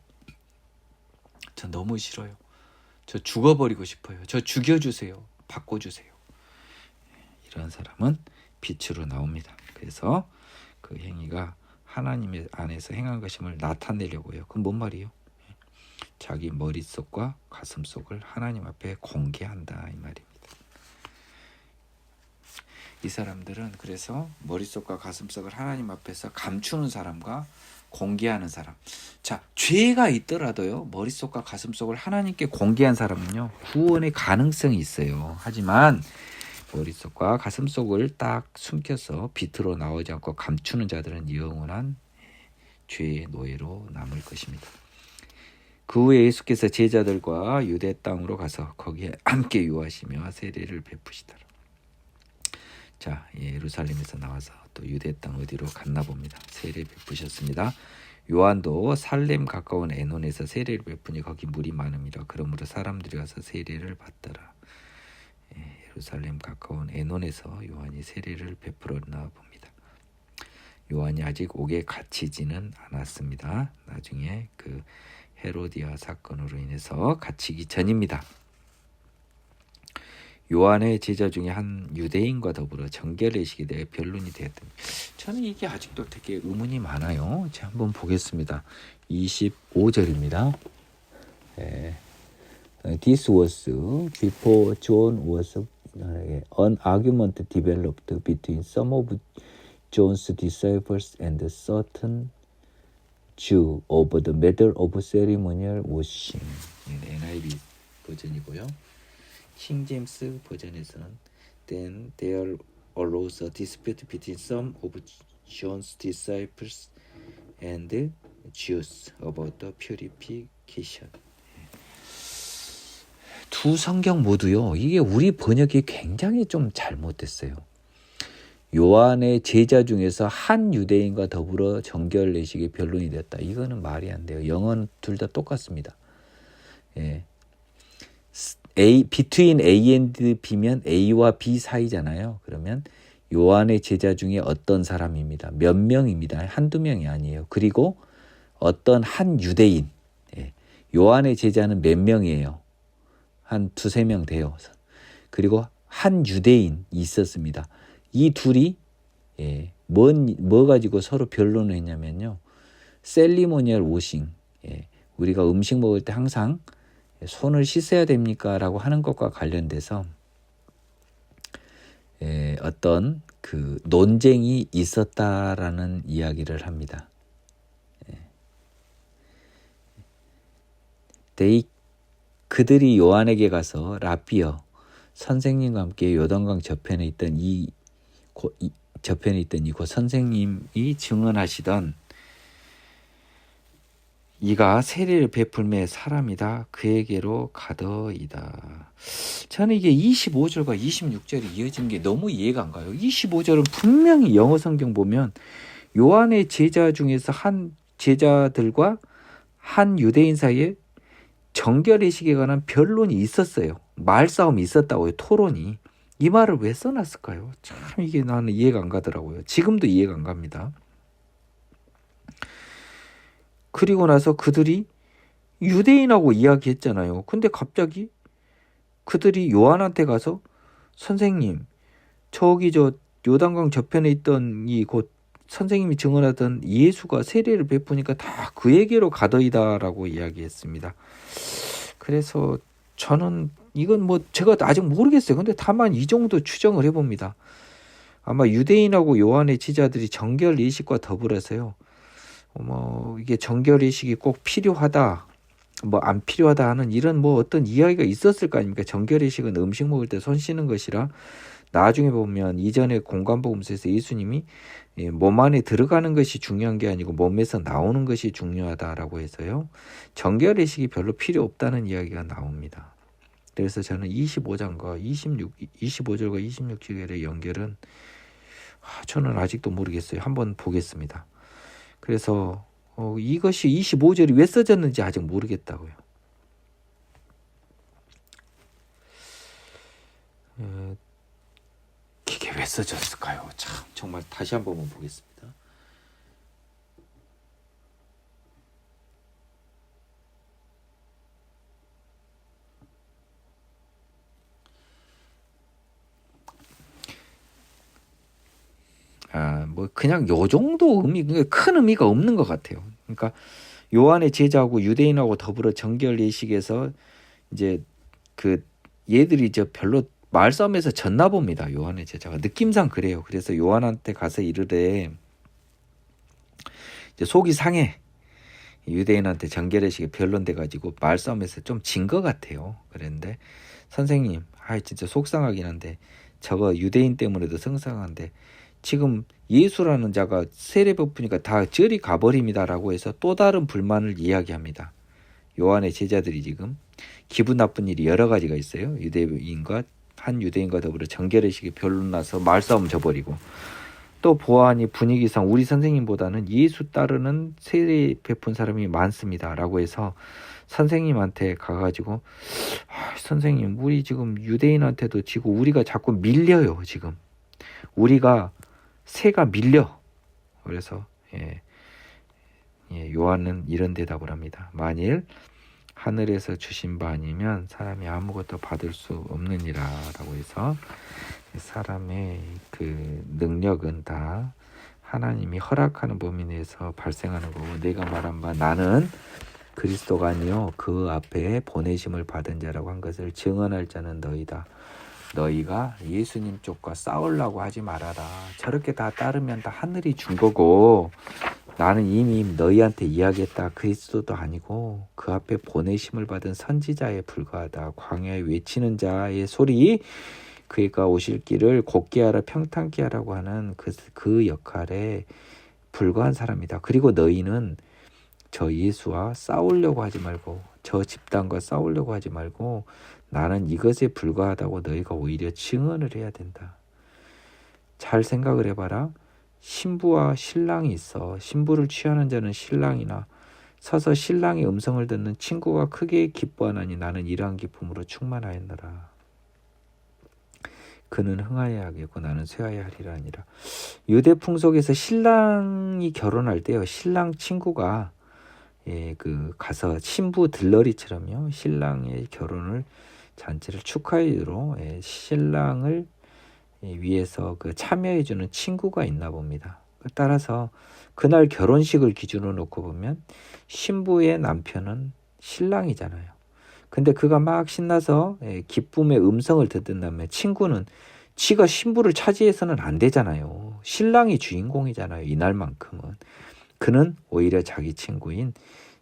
저 너무 싫어요. 저 죽어버리고 싶어요. 저 죽여주세요. 바꿔주세요. 이런 사람은 빛으로 나옵니다. 그래서 그 행위가 하나님의 안에서 행한 것임을 나타내려고요. 그건 뭔 말이에요? 자기 머릿속과 가슴속을 하나님 앞에 공개한다 이 말입니다. 이 사람들은 그래서 머릿속과 가슴속을 하나님 앞에서 감추는 사람과 공개하는 사람. 자, 죄가 있더라도요. 머릿속과 가슴속을 하나님께 공개한 사람은요. 구원의 가능성이 있어요. 하지만 머릿속과 가슴속을 딱 숨겨서 빛으로 나오지 않고 감추는 자들은 영원한 죄의 노예로 남을 것입니다. 그 후에 예수께서 제자들과 유대 땅으로 가서 거기에 함께 유하시며 세례를 베푸시더라. 자, 예루살렘에서 나와서 또 유대 땅 어디로 갔나 봅니다. 세례 베푸셨습니다. 요한도 살렘 가까운 에논에서 세례를 베푸니 거기 물이 많음이라. 그러므로 사람들이 와서 세례를 받더라. 예루살렘 가까운 에논에서 요한이 세례를 베풀었나 봅니다. 요한이 아직 옥에 갇히지는 않았습니다. 나중에 그 헤로디아 사건으로 인해서 갇히기 전입니다. 요한의 제자 중에 한 유대인과 더불어 정결의식에 대해 변론이 되었답니다. 저는 이게 아직도 되게 의문이 많아요. 제가 한번 보겠습니다. 25절입니다. This was before John was an argument developed between some of John's disciples and certain Jews over the matter of ceremonial washing. NIV 버전이고요. 킹 제임스 버전에서는 Then there arose a dispute between some of John's disciples and Jews about the purification. 두 성경 모두요. 이게 우리 번역이 굉장히 좀 잘못됐어요. 요한의 제자 중에서 한 유대인과 더불어 정결례식에 변론이 됐다. 이거는 말이 안 돼요. 영어는 둘 다 똑같습니다. between A and B면 A와 B 사이잖아요. 그러면 요한의 제자 중에 어떤 사람입니다. 몇 명입니다. 한두 명이 아니에요. 그리고 어떤 한 유대인. 요한의 제자는 몇 명이에요. 한 두세 명 돼요. 그리고 한 유대인 있었습니다. 이 둘이 뭐 가지고 서로 변론을 했냐면요. 셀리모니얼 워싱. 우리가 음식 먹을 때 항상 손을 씻어야 됩니까? 라고 하는 것과 관련돼서 어떤 그 논쟁이 있었다라는 이야기를 합니다. 그들이 요한에게 가서 라비어 선생님과 함께 요단강 저편에 있던 이곳 선생님이 증언하시던 이가 세례를 베풀매 사람이다. 그에게로 가더이다. 저는 이게 25절과 26절이 이어진 게 너무 이해가 안 가요. 25절은 분명히 영어 성경 보면 요한의 제자 중에서 한 제자들과 한 유대인 사이에 정결의식에 관한 변론이 있었어요. 말싸움이 있었다고요. 토론이. 이 말을 왜 써놨을까요? 참 이게 나는 이해가 안 가더라고요. 지금도 이해가 안 갑니다. 그리고 나서 그들이 유대인하고 이야기했잖아요. 근데 갑자기 그들이 요한한테 가서 선생님, 저기 저 요단강 저편에 있던 이 곧 선생님이 증언하던 예수가 세례를 베푸니까 다 그에게로 가더이다라고 이야기했습니다. 그래서 저는 이건 뭐 제가 아직 모르겠어요. 근데 다만 이 정도 추정을 해봅니다. 아마 유대인하고 요한의 제자들이 정결 예식과 더불어서요. 이게 정결 예식이 꼭 필요하다, 뭐 안 필요하다 하는 이런 뭐 어떤 이야기가 있었을 거 아닙니까? 정결 예식은 음식 먹을 때 손 씻는 것이라 나중에 보면 이전에 공관복음서에서 예수님이 몸 안에 들어가는 것이 중요한 게 아니고 몸에서 나오는 것이 중요하다라고 해서요. 정결 예식이 별로 필요 없다는 이야기가 나옵니다. 그래서 저는 25절과 26절의 연결은 저는 아직도 모르겠어요. 한번 보겠습니다. 그래서 이것이 25절이 왜 써졌는지 아직 모르겠다고요. 이게 왜 써졌을까요? 참 정말 다시 한번 보겠습니다. 뭐 그냥 요 정도 큰 의미가 없는 것 같아요. 그러니까 요한의 제자하고 유대인하고 더불어 정결 예식에서 이제 그 얘들이 별로 말싸움에서 졌나 봅니다. 요한의 제자가 느낌상 그래요. 그래서 요한한테 가서 이르되 이제 속이 상해. 유대인한테 정결 예식에 변론돼 가지고 말싸움에서 좀 진 것 같아요. 그랬는데 선생님, 진짜 속상하긴 한데 저거 유대인 때문에도 속상한데 지금 예수라는 자가 세례 베푸니까 다 저리 가버립니다라고 해서 또 다른 불만을 이야기합니다. 요한의 제자들이 지금 기분 나쁜 일이 여러 가지가 있어요. 한 유대인과 더불어 정결의식에 변론나서 말싸움 져버리고 또 보아하니 분위기상 우리 선생님보다는 예수 따르는 세례 베푼 사람이 많습니다라고 해서 선생님한테 가가지고 선생님, 우리 지금 유대인한테도 지고 우리가 자꾸 밀려요. 지금 우리가 새가 밀려. 그래서 요한은 이런 대답을 합니다. 만일 하늘에서 주신 바 아니면 사람이 아무것도 받을 수 없느니라 라고 해서 사람의 그 능력은 다 하나님이 허락하는 범위 내에서 발생하는 거고 내가 말한 바 나는 그리스도가 아니요 그 앞에 보내심을 받은 자라고 한 것을 증언할 자는 너희다. 너희가 예수님 쪽과 싸우려고 하지 말아라. 저렇게 다 따르면 다 하늘이 준 거고 나는 이미 너희한테 이야기했다. 그리스도도 아니고 그 앞에 보내심을 받은 선지자에 불과하다. 광야에 외치는 자의 소리, 그가 오실 길을 곧게 하라 평탄케 하라고 하는 그 역할에 불과한 사람이다. 그리고 너희는 저 예수와 싸우려고 하지 말고 저 집단과 싸우려고 하지 말고 나는 이것에 불과하다고 너희가 오히려 증언을 해야 된다. 잘 생각을 해봐라. 신부와 신랑이 있어. 신부를 취하는 자는 신랑이나 서서 신랑의 음성을 듣는 친구가 크게 기뻐하나니 나는 이러한 기쁨으로 충만하였노라. 그는 흥하여야 하겠고 나는 쇠하여야 하리라 하니라. 유대 풍속에서 신랑이 결혼할 때요. 신랑 친구가 가서 신부 들러리처럼요. 신랑의 결혼을 잔치를 축하해주러 신랑을 위해서 참여해주는 친구가 있나 봅니다. 따라서 그날 결혼식을 기준으로 놓고 보면 신부의 남편은 신랑이잖아요. 근데 그가 막 신나서 기쁨의 음성을 듣는 다음에 친구는 지가 신부를 차지해서는 안 되잖아요. 신랑이 주인공이잖아요. 이날만큼은. 그는 오히려 자기 친구인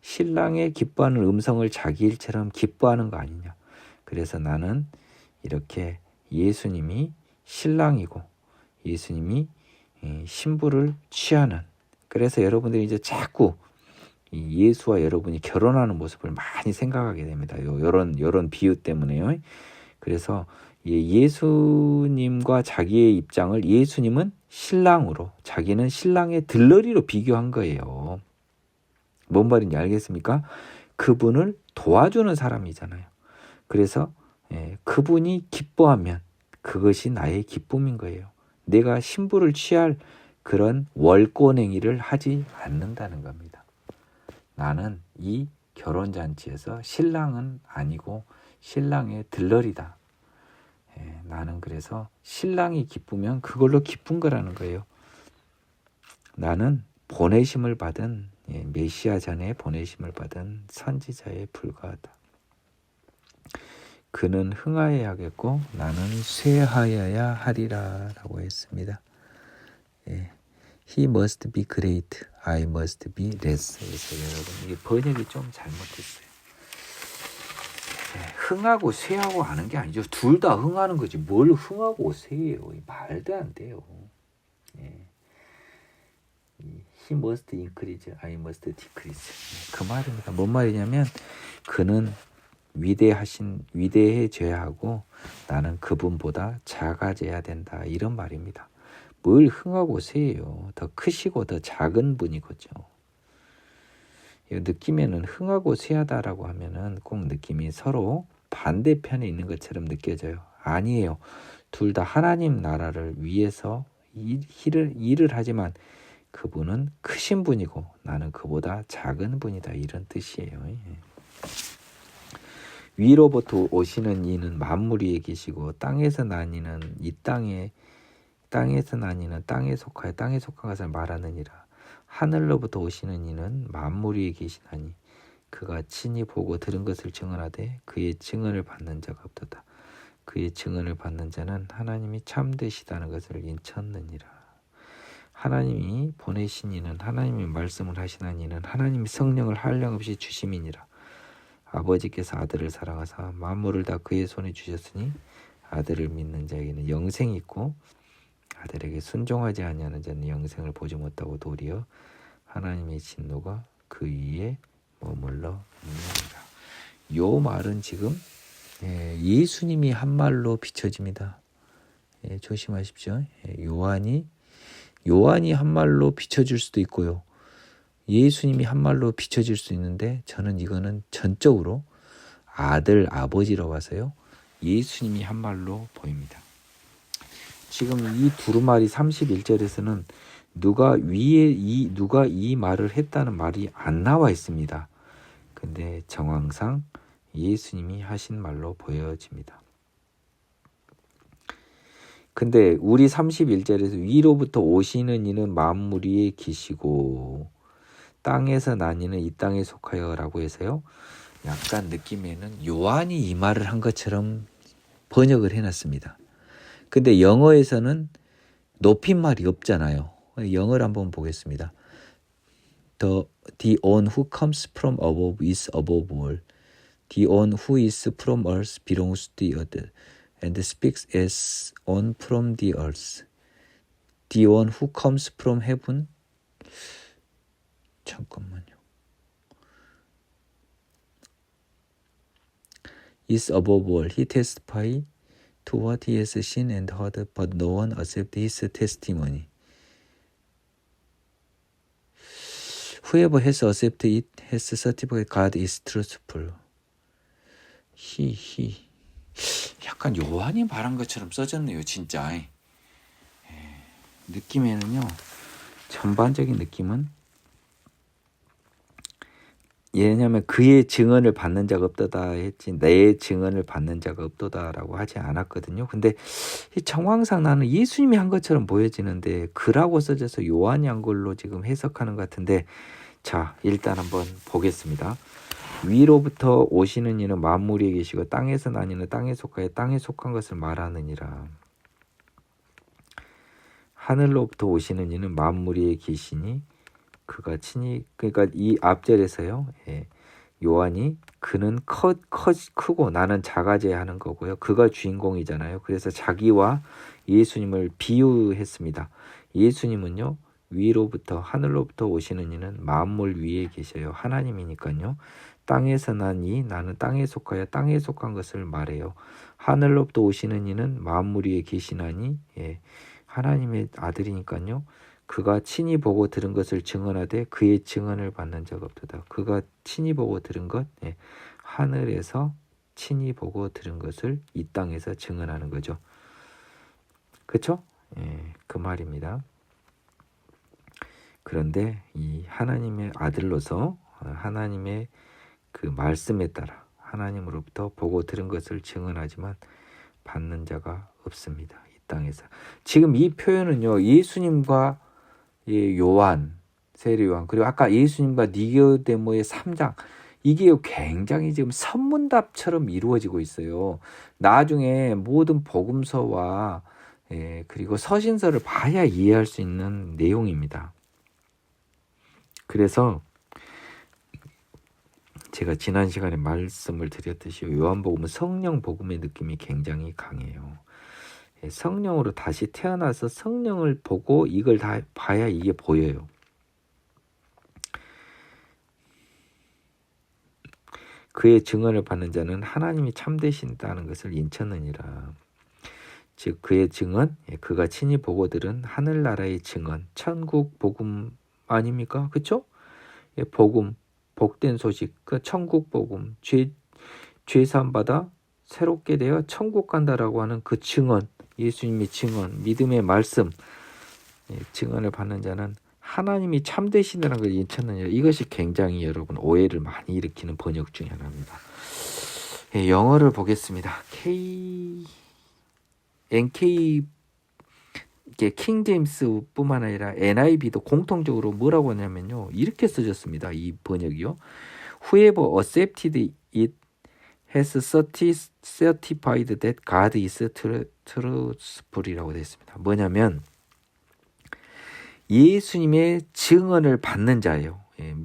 신랑의 기뻐하는 음성을 자기 일처럼 기뻐하는 거 아니냐. 그래서 나는 이렇게 예수님이 신랑이고 예수님이 신부를 취하는, 그래서 여러분들이 이제 자꾸 이 예수와 여러분이 결혼하는 모습을 많이 생각하게 됩니다. 요런 비유 때문에요. 그래서 예수님과 자기의 입장을 예수님은 신랑으로, 자기는 신랑의 들러리로 비교한 거예요. 뭔 말인지 알겠습니까? 그분을 도와주는 사람이잖아요. 그래서 그분이 기뻐하면 그것이 나의 기쁨인 거예요. 내가 신부를 취할 그런 월권행위를 하지 않는다는 겁니다. 나는 이 결혼잔치에서 신랑은 아니고 신랑의 들러리다. 나는 그래서 신랑이 기쁘면 그걸로 기쁜 거라는 거예요. 나는 보내심을 받은 메시아 전에 보내심을 받은 선지자에 불과하다. 그는 흥하여야 하겠고 나는 쇠하여야 하리라 라고 했습니다. He must be great, I must be less. 그래서 여러분 이게 번역이 좀 잘못됐어요. 흥하고 쇠하고 하는 게 아니죠. 둘 다 흥하는 거지. 뭘 흥하고 쇠예요. 말도 안 돼요. He must increase, I must decrease. 그 말입니다. 뭔 말이냐면 그는 위대해져야 하고 나는 그분보다 작아져야 된다. 이런 말입니다. 뭘 흥하고 쇠예요. 더 크시고 더 작은 분이거죠. 느낌에는 흥하고 쇠하다라고 하면은 꼭 느낌이 서로 반대편에 있는 것처럼 느껴져요. 아니에요. 둘 다 하나님 나라를 위해서 일을 하지만 그분은 크신 분이고 나는 그보다 작은 분이다. 이런 뜻이에요. 위로부터 오시는 이는 만물 위에 계시고 땅에서 나니는 이 땅에서 나니는 땅에 속하여 땅에 속한 것을 말하느니라. 하늘로부터 오시는 이는 만물 위에 계시나니 그가 친히 보고 들은 것을 증언하되 그의 증언을 받는 자가 없도다. 그의 증언을 받는 자는 하나님이 참되시다는 것을 인쳤느니라. 하나님이 보내신 이는 하나님이 말씀을 하시는 이는 하나님이 성령을 한량없이 주심이니라. 아버지께서 아들을 사랑하사 만물을 다 그의 손에 주셨으니 아들을 믿는 자에게는 영생이 있고 아들에게 순종하지 아니하는 자는 영생을 보지 못하고 도리어 하나님의 진노가 그 위에 머물러 있느니라. 요 말은 지금 예수님이 한 말로 비춰집니다. 조심하십시오. 요한이 한 말로 비춰질 수도 있고요. 예수님이 한 말로 비춰질 수 있는데 저는 이거는 전적으로 아들, 아버지로 봐서요. 예수님이 한 말로 보입니다. 지금 이 두루마리 31절에서는 누가 이 말을 했다는 말이 안 나와 있습니다. 근데 정황상 예수님이 하신 말로 보여집니다. 근데 우리 31절에서 위로부터 오시는 이는 만물 위에 계시고 땅에서 난 이는 이 땅에 속하여 라고 해서요. 약간 느낌에는 요한이 이 말을 한 것처럼 번역을 해놨습니다. 근데 영어에서는 높임말이 없잖아요. 영어를 한번 보겠습니다. The one who comes from above is above all. The one who is from earth belongs to the earth and speaks as one from the earth. The one who comes from heaven. 잠깐만요. is above all. He testifies to what he has seen and heard, but no one accepts his testimony. Whoever has accepted it has certified God is truthful. 약간 요한이 말한 것처럼 써졌네요, 진짜. 느낌에는요, 전반적인 느낌은 왜냐하면 그의 증언을 받는 자가 없도다 했지 내 증언을 받는 자가 없도다라고 하지 않았거든요. 근데 이 정황상 나는 예수님이 한 것처럼 보여지는데 그라고 써져서 요한이 한 걸로 지금 해석하는 것 같은데 자 일단 한번 보겠습니다. 위로부터 오시는 이는 만물 위에 계시고 땅에서 난 이는 땅에 속하여 땅에 속한 것을 말하느니라. 하늘로부터 오시는 이는 만물 위에 계시니 그가 친히 그러니까 이 앞절에서요. 요한이 그는 크고 나는 작아져야 하는 거고요. 그가 주인공이잖아요. 그래서 자기와 예수님을 비유했습니다. 예수님은요. 위로부터 하늘로부터 오시는 이는 만물 위에 계셔요. 하나님이니까요. 땅에서 난 이, 나는 땅에 속하여 땅에 속한 것을 말해요. 하늘로부터 오시는 이는 만물 위에 계시나니, 하나님의 아들이니까요. 그가 친히 보고 들은 것을 증언하되 그의 증언을 받는 자가 없도다. 그가 친히 보고 들은 것, 하늘에서 친히 보고 들은 것을 이 땅에서 증언하는 거죠. 그렇죠? 그 말입니다. 그런데 이 하나님의 아들로서 하나님의 그 말씀에 따라 하나님으로부터 보고 들은 것을 증언하지만 받는 자가 없습니다. 이 땅에서. 지금 이 표현은요, 예수님과 요한, 세례 요한, 그리고 아까 예수님과 니고데모의 3장, 이게 굉장히 지금 선문답처럼 이루어지고 있어요. 나중에 모든 복음서와 그리고 서신서를 봐야 이해할 수 있는 내용입니다. 그래서 제가 지난 시간에 말씀을 드렸듯이 요한복음은 성령 복음의 느낌이 굉장히 강해요. 성령으로 다시 태어나서 성령을 보고 이걸 다 봐야 이게 보여요. 그의 증언을 받는 자는 하나님이 참되신다는 것을 인쳤느니라. 즉 그의 증언, 그가 친히 보고 들은 하늘나라의 증언, 천국 복음 아닙니까? 그렇죠? 복음, 복된 소식, 그 천국 복음, 죄사함 받아 새롭게 되어 천국 간다라고 하는 그 증언, 예수님의 증언, 믿음의 말씀, 증언을 받는 자는 하나님이 참되시다는 걸 인쳤느냐. 이것이 굉장히 여러분 오해를 많이 일으키는 번역 중에 하나입니다. 영어를 보겠습니다. NK 킹 제임스뿐만 아니라 NIV도 공통적으로 뭐라고 하냐면요, 이렇게 쓰셨습니다. 이 번역이요. Whoever accepted it has certified that God is truthful이라고 되어 있습니다. 뭐냐면 예수님의 증언을 받는 자예요.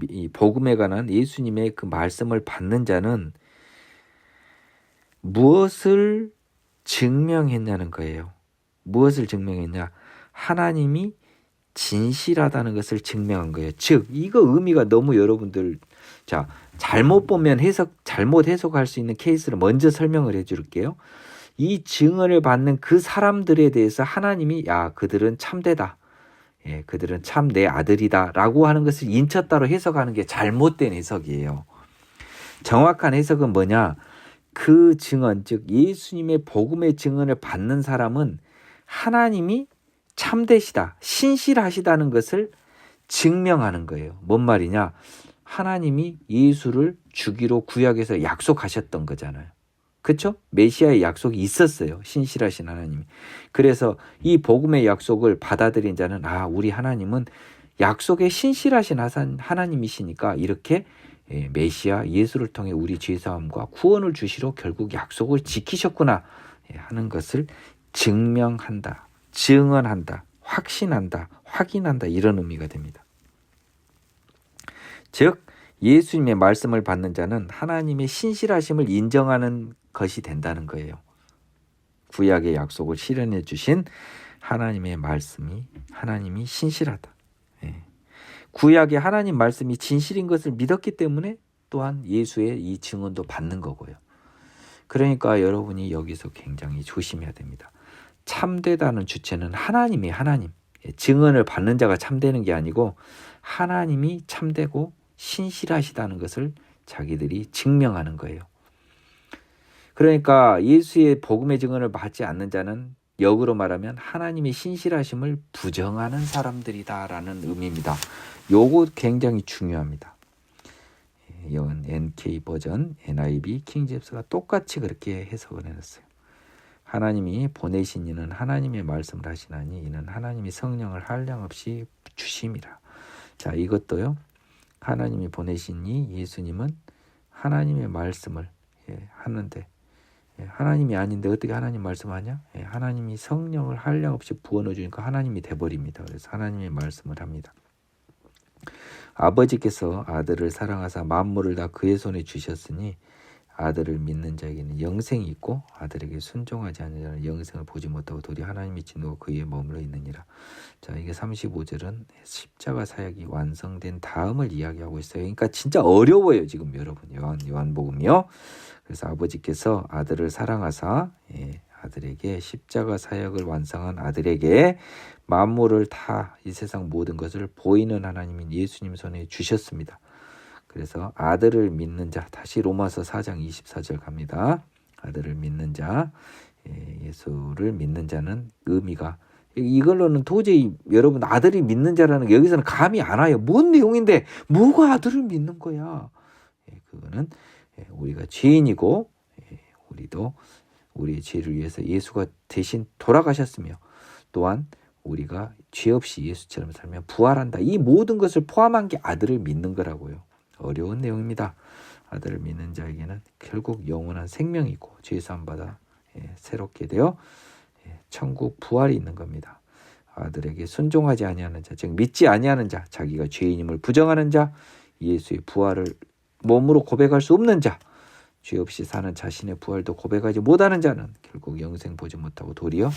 이 복음에 관한 예수님의 그 말씀을 받는 자는 무엇을 증명했냐는 거예요. 무엇을 증명했냐? 하나님이 진실하다는 것을 증명한 거예요. 즉 이거 의미가 너무 여러분들 잘못 보면 잘못 해석할 수 있는 케이스를 먼저 설명을 해줄게요. 이 증언을 받는 그 사람들에 대해서 하나님이 그들은 참되다. 그들은 참 내 아들이다 라고 하는 것을 인쳤다로 해석하는 게 잘못된 해석이에요. 정확한 해석은 뭐냐? 그 증언, 즉 예수님의 복음의 증언을 받는 사람은 하나님이 참되시다, 신실하시다는 것을 증명하는 거예요. 뭔 말이냐? 하나님이 예수를 주기로 구약에서 약속하셨던 거잖아요. 그렇죠? 메시아의 약속이 있었어요. 신실하신 하나님이. 그래서 이 복음의 약속을 받아들인 자는 우리 하나님은 약속에 신실하신 하나님이시니까 이렇게 메시아 예수를 통해 우리 죄사함과 구원을 주시러 결국 약속을 지키셨구나 하는 것을 증명한다, 증언한다, 확신한다, 확인한다, 이런 의미가 됩니다. 즉 예수님의 말씀을 받는 자는 하나님의 신실하심을 인정하는 것이 된다는 거예요. 구약의 약속을 실현해 주신 하나님의 말씀이, 하나님이 신실하다. 구약의 하나님 말씀이 진실인 것을 믿었기 때문에 또한 예수의 이 증언도 받는 거고요. 그러니까 여러분이 여기서 굉장히 조심해야 됩니다. 참되다는 주체는 하나님이 하나님. 증언을 받는 자가 참되는 게 아니고 하나님이 참되고 신실하시다는 것을 자기들이 증명하는 거예요. 그러니까 예수의 복음의 증언을 받지 않는 자는 역으로 말하면 하나님의 신실하심을 부정하는 사람들이다라는 의미입니다. 요거 굉장히 중요합니다. 이건 NK 버전, NIV, 킹 제임스가 똑같이 그렇게 해석을 해놨어요. 하나님이 보내신 이는 하나님의 말씀을 하시나니 이는 하나님이 성령을 한량없이 주심이라. 자, 이것도요. 하나님이 보내신 이 예수님은 하나님의 말씀을 하는데 하나님이 아닌데 어떻게 하나님 말씀하냐? 하나님이 성령을 한량없이 부어넣어 주니까 하나님이 돼버립니다. 그래서 하나님의 말씀을 합니다. 아버지께서 아들을 사랑하사 만물을 다 그의 손에 주셨으니 아들을 믿는 자에게는 영생이 있고 아들에게 순종하지 않는 자는 영생을 보지 못하고 도리어 하나님의 진노가 그에 머물러 있느니라. 자, 이게 35절은 십자가 사역이 완성된 다음을 이야기하고 있어요. 그러니까 진짜 어려워요 지금 여러분. 요한복음이요. 그래서 아버지께서 아들을 사랑하사 아들에게 십자가 사역을 완성한 아들에게 만물을 다 이 세상 모든 것을 보이는 하나님인 예수님 손에 주셨습니다. 그래서 아들을 믿는 자, 다시 로마서 4장 24절 갑니다. 아들을 믿는 자, 예수를 믿는 자는 의미가, 이걸로는 도저히 여러분 아들이 믿는 자라는 게 여기서는 감이 안 와요. 뭔 내용인데 뭐가 아들을 믿는 거야. 그거는 우리가 죄인이고 우리도 우리의 죄를 위해서 예수가 대신 돌아가셨으며 또한 우리가 죄 없이 예수처럼 살면 부활한다. 이 모든 것을 포함한 게 아들을 믿는 거라고요. 어려운 내용입니다. 아들을 믿는 자에게는 결국 영원한 생명이 있고 죄 사함 받아 새롭게 되어 천국 부활이 있는 겁니다. 아들에게 순종하지 아니하는 자, 즉 믿지 아니하는 자, 자기가 죄인임을 부정하는 자, 예수의 부활을 몸으로 고백할 수 없는 자, 죄 없이 사는 자신의 부활도 고백하지 못하는 자는 결국 영생 보지 못하고 도리어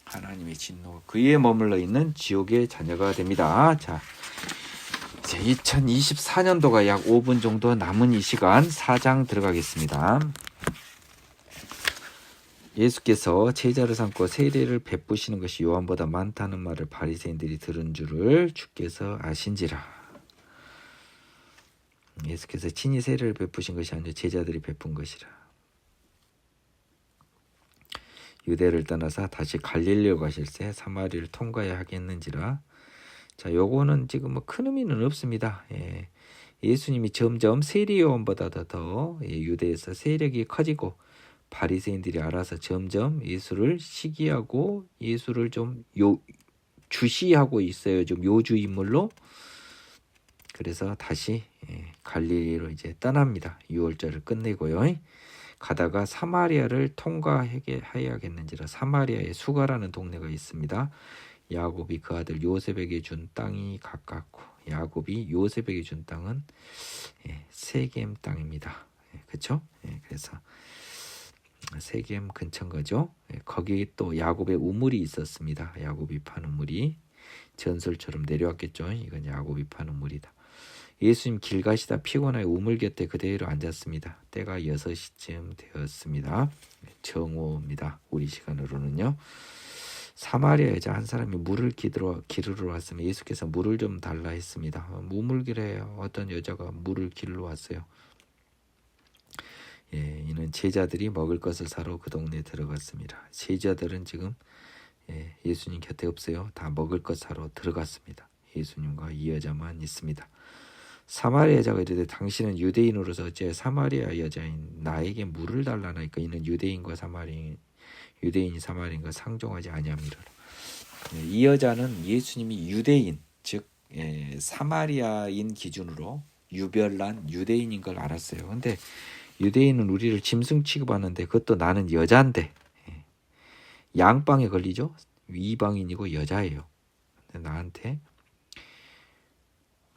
하나님의 진노 그에 머물러 있는 지옥의 자녀가 됩니다. 자, 이제 2024년도가 약 5분 정도 남은 이 시간 4장 들어가겠습니다. 예수께서 제자를 삼고 세례를 베푸시는 것이 요한보다 많다는 말을 바리새인들이 들은 줄을 주께서 아신지라. 예수께서 친히 세례를 베푸신 것이 아니라 제자들이 베푼 것이라. 유대를 떠나서 다시 갈릴리로 가실새 사마리를 통과해야 하겠는지라. 자, 요거는 지금 뭐 큰 의미는 없습니다. 예수님이 점점 세리요한보다 더 유대에서 세력이 커지고 바리새인들이 알아서 점점 예수를 시기하고 예수를 좀 주시하고 있어요. 좀 요주 인물로. 그래서 다시 갈릴리로 이제 떠납니다. 6월절을 끝내고요. 가다가 사마리아를 통과해야겠는지라. 사마리아에 수가라는 동네가 있습니다. 야곱이 그 아들 요셉에게 준 땅이 가깝고 야곱이 요셉에게 준 땅은 세겜 땅입니다. 그렇죠? 그래서 세겜 근처인 거죠. 거기 또 야곱의 우물이 있었습니다. 야곱이 판 우물이 전설처럼 내려왔겠죠. 이건 야곱이 판 우물이다. 예수님 길 가시다 피곤하여 우물 곁에 그대로 앉았습니다. 때가 6시쯤 되었습니다. 정오입니다. 우리 시간으로는요. 사마리아 여자 한 사람이 물을 기르러 왔으면 예수께서 물을 좀 달라 했습니다. 우물길에 어떤 여자가 물을 기르러 왔어요. 이는 제자들이 먹을 것을 사러 그 동네에 들어갔습니다. 제자들은 지금 예수님 곁에 없어요. 다 먹을 것 사러 들어갔습니다. 예수님과 이 여자만 있습니다. 사마리아 여자가 이르되 당신은 유대인으로서 어찌 사마리아 여자인 나에게 물을 달라나이까. 이는 유대인이 사마리아인과 상종하지 아니함이로라. 이 여자는 예수님이 유대인 즉 사마리아인 기준으로 유별난 유대인인 걸 알았어요. 근데 유대인은 우리를 짐승 취급하는데 그것도 나는 여자인데 양방에 걸리죠. 이방인이고 여자예요. 근데 나한테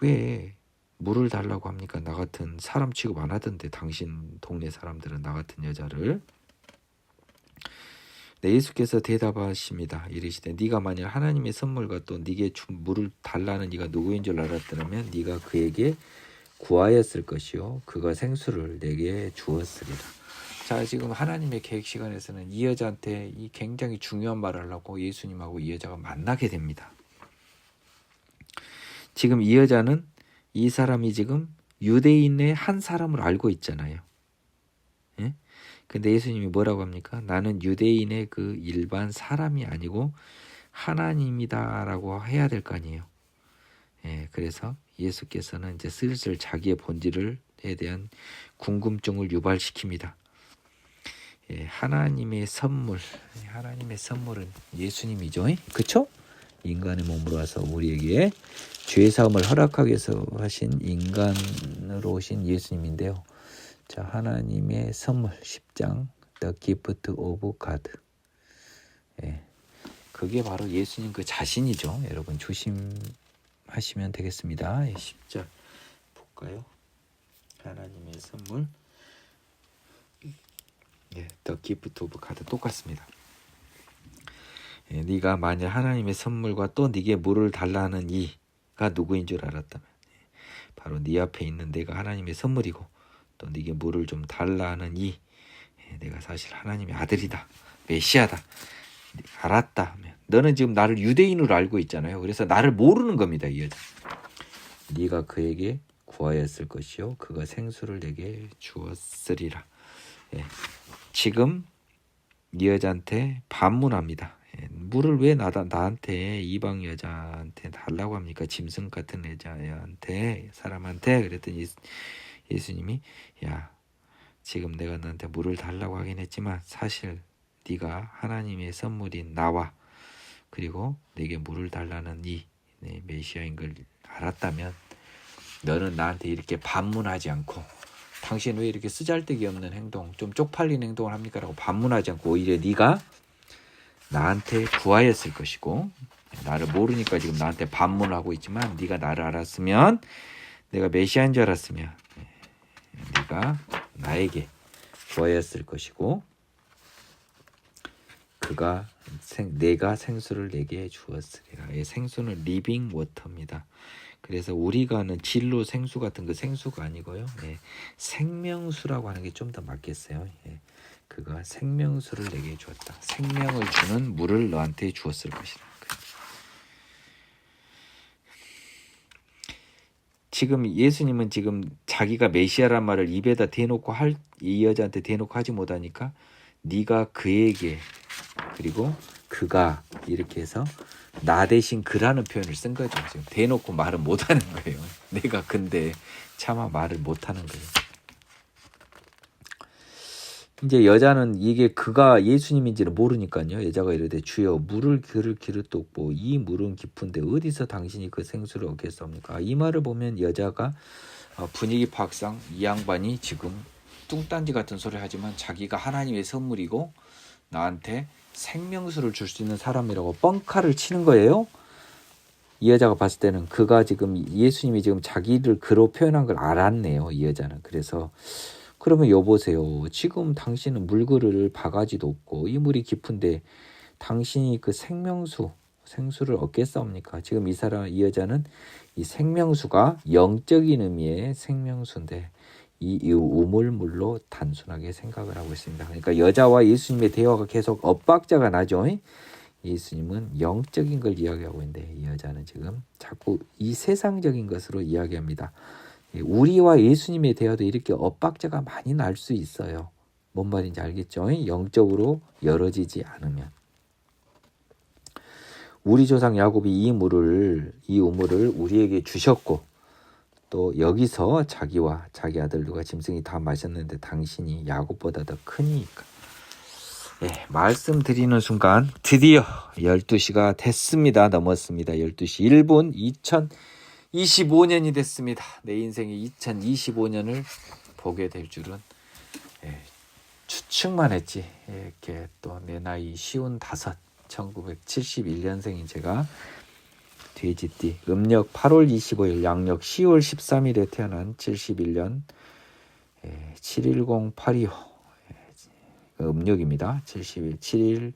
왜 물을 달라고 합니까? 나 같은 사람 취급 안 하던데 당신 동네 사람들은 나 같은 여자를. 예수께서 대답하십니다. 이르시되 네가 만일 하나님의 선물과 또 네게 준 물을 달라는 이가 누구인 줄 알았더라면 네가 그에게 구하였을 것이요 그가 생수를 내게 주었으리라. 자, 지금 하나님의 계획 시간에서는 이 여자한테 이 굉장히 중요한 말을 하려고 예수님하고 이 여자가 만나게 됩니다. 지금 이 여자는 이 사람이 지금 유대인의 한 사람을 알고 있잖아요. 예? 근데 예수님이 뭐라고 합니까? 나는 유대인의 그 일반 사람이 아니고 하나님이다라고 해야 될 거 아니에요. 그래서 예수께서는 이제 슬슬 자기의 본질에 대한 궁금증을 유발시킵니다. 하나님의 선물은 예수님이죠. 그렇죠? 인간의 몸으로 와서 우리에게 죄 사함을 허락하기 위해서 하신 인간으로 오신 예수님인데요. 자, 하나님의 선물 10장 The Gift of God. 그게 바로 예수님 그 자신이죠. 여러분 조심하시면 되겠습니다. 10절 볼까요? 하나님의 선물 The gift of God 똑같습니다. 네가 만일 하나님의 선물과 또 네게 물을 달라는 이가 누구인 줄 알았다면 바로 네 앞에 있는 내가 하나님의 선물이고 또 네게 물을 좀 달라는 이 내가 사실 하나님의 아들이다. 메시아다. 알았다. 너는 지금 나를 유대인으로 알고 있잖아요. 그래서 나를 모르는 겁니다. 이 여자. 네가 그에게 구하였을 것이요 그가 생수를 내게 주었으리라. 지금 이 여자한테 반문합니다. 물을 왜 나한테 이방 여자한테 달라고 합니까? 짐승 같은 여자한테 사람한테. 그랬더니 예수님이 야 지금 내가 너한테 물을 달라고 하긴 했지만 사실 네가 하나님의 선물인 나와 그리고 내게 물을 달라는 이 메시아인 걸 알았다면 너는 나한테 이렇게 반문하지 않고 당신 왜 이렇게 쓰잘데기 없는 행동 좀 쪽팔린 행동을 합니까? 라고 반문하지 않고 오히려 네가 나한테 구하였을 것이고 나를 모르니까 지금 나한테 반문하고 있지만 네가 나를 알았으면 내가 메시아인 줄 알았으면 네가 나에게 구하였을 것이고 내가 생수를 내게 주었으리라. 생수는 리빙 워터입니다. 그래서 우리가 아는 진로 생수 같은 그 생수가 아니고요. 생명수라고 하는 게 좀 더 맞겠어요. 그가 생명수를 내게 주었다. 생명을 주는 물을 너한테 주었을 것이다. 지금 예수님은 지금 자기가 메시아란 말을 입에다 대놓고 이 여자한테 대놓고 하지 못하니까 네가 그에게 그리고 그가 이렇게 해서 나 대신 그라는 표현을 쓴 거죠. 지금 대놓고 말을 못하는 거예요. 내가 근데 차마 말을 못하는 거예요. 이제 여자는 이게 그가 예수님인지를 모르니까요. 여자가 이르되 주여 물을 기르도 없고 이 물은 깊은데 어디서 당신이 그 생수를 얻겠사옵니까? 이 말을 보면 여자가 분위기 파악상 이 양반이 지금 뚱딴지 같은 소리 하지만 자기가 하나님의 선물이고 나한테 생명수를 줄 수 있는 사람이라고 뻥카를 치는 거예요. 이 여자가 봤을 때는 그가 지금 예수님이 지금 자기를 그로 표현한 걸 알았네요. 이 여자는. 그래서 그러면 여보세요. 지금 당신은 물그릇을 바가지도 없고 이 물이 깊은데 당신이 그 생수를 얻겠사옵니까? 지금 이 여자는 이 생명수가 영적인 의미의 생명수인데 이 우물물로 단순하게 생각을 하고 있습니다. 그러니까 여자와 예수님의 대화가 계속 엇박자가 나죠. 예수님은 영적인 걸 이야기하고 있는데 이 여자는 지금 자꾸 이 세상적인 것으로 이야기합니다. 우리와 예수님의 대화도 이렇게 엇박자가 많이 날 수 있어요. 뭔 말인지 알겠죠? 영적으로 열어지지 않으면. 우리 조상 야곱이 이 우물을 우리에게 주셨고 또 여기서 자기와 자기 아들들과 짐승이 다 마셨는데 당신이 야곱보다 더 크니까. 말씀드리는 순간 드디어 12시가 됐습니다. 넘었습니다. 12시 1분 2025년이 됐습니다. 내 인생의 2025년을 보게 될 줄은 추측만 했지. 이렇게 또 내 나이 55, 1971년생인 제가 돼지띠 음력 8월 25일 양력 10월 13일에 태어난 71년 710825 음력입니다. 71 71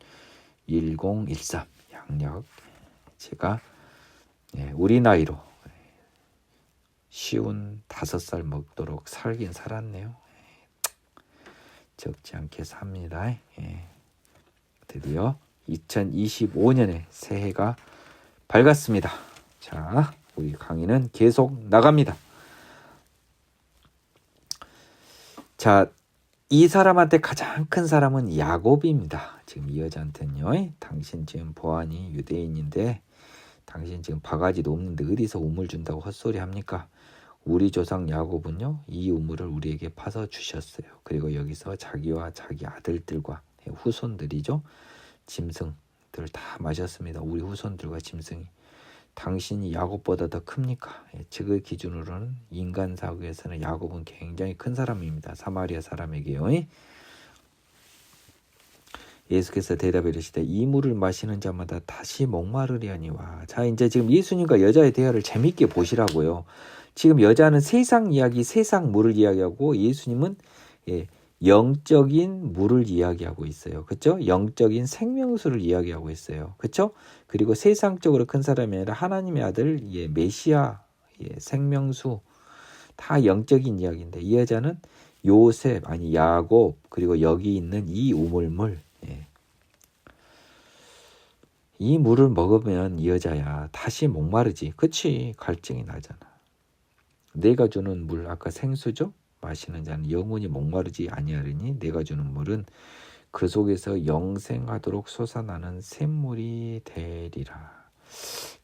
1013 양력 제가 우리 나이로 55살 먹도록 살긴 살았네요. 적지 않게 삽니다. 드디어 2025년의 새해가 밝았습니다. 자, 우리 강의는 계속 나갑니다. 자, 이 사람한테 가장 큰 사람은 야곱입니다. 지금 이 여자한테는요. 당신 지금 보안이 유대인인데 당신 지금 바가지도 없는데 어디서 우물 준다고 헛소리 합니까? 우리 조상 야곱은요. 이 우물을 우리에게 파서 주셨어요. 그리고 여기서 자기와 자기 아들들과 후손들이죠. 짐승들 다 마셨습니다. 우리 후손들과 짐승이. 당신이 야곱보다 더 큽니까? 지금 기준으로는 인간 사고에서는 야곱은 굉장히 큰 사람입니다. 사마리아 사람에게요. 예수께서 대답해 이르시되 이 물을 마시는 자마다 다시 목마르리하니와. 자, 이제 지금 예수님과 여자의 대화를 재밌게 보시라고요. 지금 여자는 세상 이야기, 세상 물을 이야기하고 예수님은 영적인 물을 이야기하고 있어요. 그렇죠? 영적인 생명수를 이야기하고 있어요. 그렇죠? 그리고 세상적으로 큰 사람이 아니라 하나님의 아들, 예, 메시아, 예, 생명수, 다 영적인 이야기인데 이 여자는 요셉, 아니 야곱, 그리고 여기 있는 이 우물물, 예. 이 물을 먹으면 이 여자야 다시 목마르지. 그치? 갈증이 나잖아. 내가 주는 물, 아까 생수죠? 마시는 자는 영원히 목마르지 아니하리니 내가 주는 물은 그 속에서 영생하도록 솟아나는 샘물이 되리라.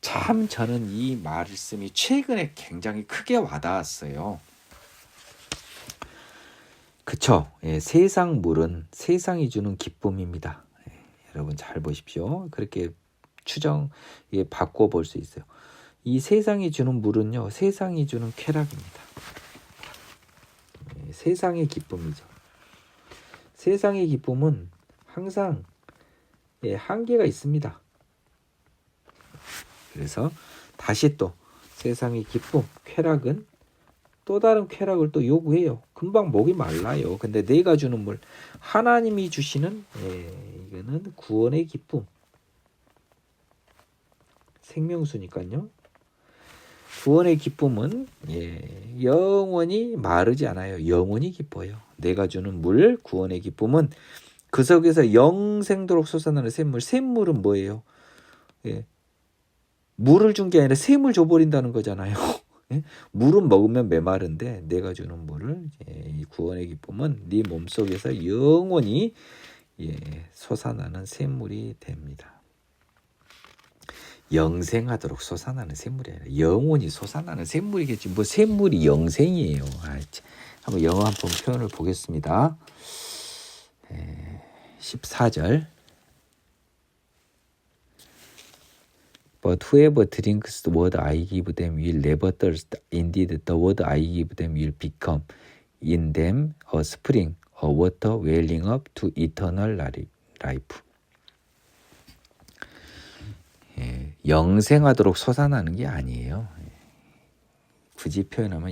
참 저는 이 말씀이 최근에 굉장히 크게 와닿았어요. 그쵸? 예, 세상 물은 세상이 주는 기쁨입니다. 예, 여러분 잘 보십시오. 그렇게 바꿔볼 수 있어요. 이 세상이 주는 물은요, 세상이 주는 쾌락입니다. 예, 세상의 기쁨이죠. 세상의 기쁨은 항상 예, 한계가 있습니다. 그래서 다시 또 세상의 기쁨, 쾌락은 또 다른 쾌락을 또 요구해요. 금방 목이 말라요. 근데 내가 주는 물, 하나님이 주시는 이거는 구원의 기쁨, 생명수니까요. 구원의 기쁨은 영원히 마르지 않아요. 영원히 기뻐요. 내가 주는 물, 구원의 기쁨은 그 속에서 영생도록 솟아나는 샘물. 샘물은 뭐예요? 예. 물을 준 게 아니라 샘을 줘버린다는 거잖아요. 물은 먹으면 메마른데 내가 주는 물을 이 구원의 기쁨은 네 몸속에서 영원히 솟아나는 샘물이 됩니다. 영생하도록 솟아나는 샘물이 아니라 영원히 솟아나는 샘물이겠지. 뭐 샘물이 영생이에요. 한번 영어 한 번 표현을 보겠습니다. 14절 But whoever drinks the word I give them will never thirst. Indeed, the word I give them will become in them a spring, a water welling up to eternal life. 영생하도록 솟아나는 게 아니에요. 굳이 표현하면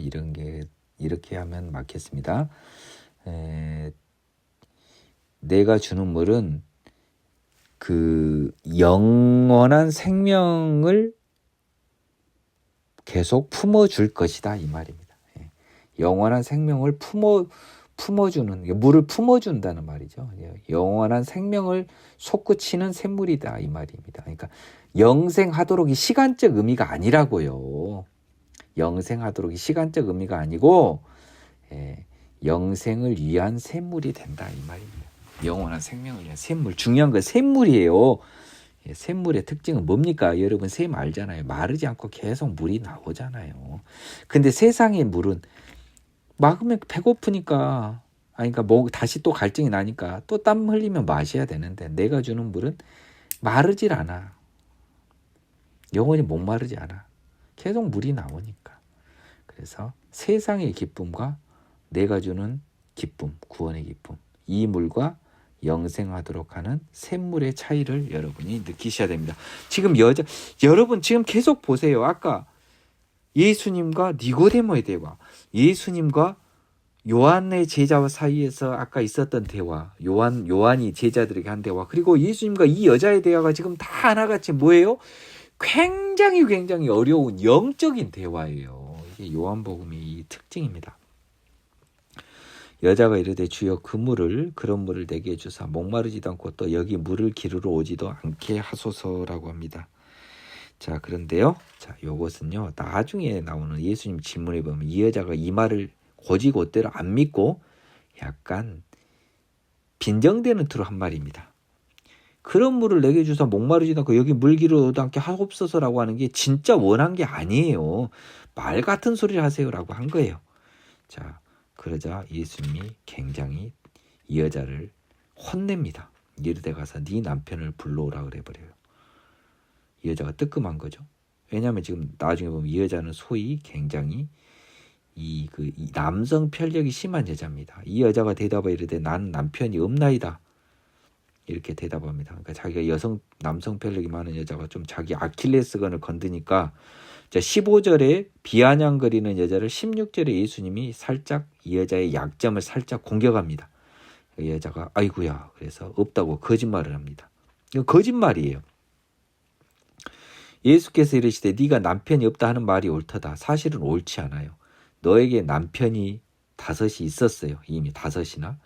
이렇게 하면 맞겠습니다. 내가 주는 물은 그 영원한 생명을 계속 품어줄 것이다 이 말입니다. 영원한 생명을 품어주는, 물을 품어준다는 말이죠. 영원한 생명을 솟구치는 샘물이다 이 말입니다. 그러니까 영생하도록이 시간적 의미가 아니라고요. 영생하도록이 시간적 의미가 아니고 영생을 위한 샘물이 된다 이 말입니다. 영원한 생명을 위한 샘물. 중요한 건 샘물이에요. 샘물의 특징은 뭡니까? 여러분 샘 알잖아요. 마르지 않고 계속 물이 나오잖아요. 근데 세상의 물은 막으면 배고프니까, 그러니까 다시 또 갈증이 나니까 또 땀 흘리면 마셔야 되는데 내가 주는 물은 마르질 않아. 영원히 목마르지 않아. 계속 물이 나오니까. 그래서 세상의 기쁨과 내가 주는 기쁨, 구원의 기쁨, 이 물과 영생하도록 하는 샘물의 차이를 여러분이 느끼셔야 됩니다. 지금 여러분 지금 계속 보세요. 아까 예수님과 니고데모의 대화, 예수님과 요한의 제자와 사이에서 아까 있었던 대화, 요한이 제자들에게 한 대화, 그리고 예수님과 이 여자의 대화가 지금 다 하나같이 뭐예요? 굉장히 어려운 영적인 대화예요. 이게 요한복음의 이 특징입니다. 여자가 이르되 주여 그런 물을 내게 주사 목마르지도 않고 또 여기 물을 기르러 오지도 않게 하소서라고 합니다. 자, 그런데요. 자, 요것은요. 나중에 나오는 예수님 질문에 보면 이 여자가 이 말을 곧이곧대로 안 믿고 약간 빈정대는 투로 한 말입니다. 그런 물을 내게 주사 목마르지도 않고 여기 물 기르러도 않게 하옵소서라고 하는 게 진짜 원한 게 아니에요. 말 같은 소리를 하세요라고 한 거예요. 자, 그러자 예수님이 굉장히 이 여자를 혼냅니다. 이르되 가서 네 남편을 불러오라 그래버려요. 이 여자가 뜨끔한 거죠. 왜냐하면 지금 나중에 보면 이 여자는 소위 굉장히 이 남성 편력이 심한 여자입니다. 이 여자가 대답하여 이르되 나는 남편이 없나이다. 이렇게 대답합니다. 그러니까 자기가 남성 편력이 많은 여자가 좀 자기 아킬레스건을 건드니까 15절에 비아냥거리는 여자를 16절에 예수님이 살짝 이 여자의 약점을 살짝 공격합니다. 여자가 아이고야 그래서 없다고 거짓말을 합니다. 이거 거짓말이에요. 예수께서 이르시되 네가 남편이 없다 하는 말이 옳도다. 사실은 옳지 않아요. 너에게 남편이 5이 있었어요. 이미 5이나.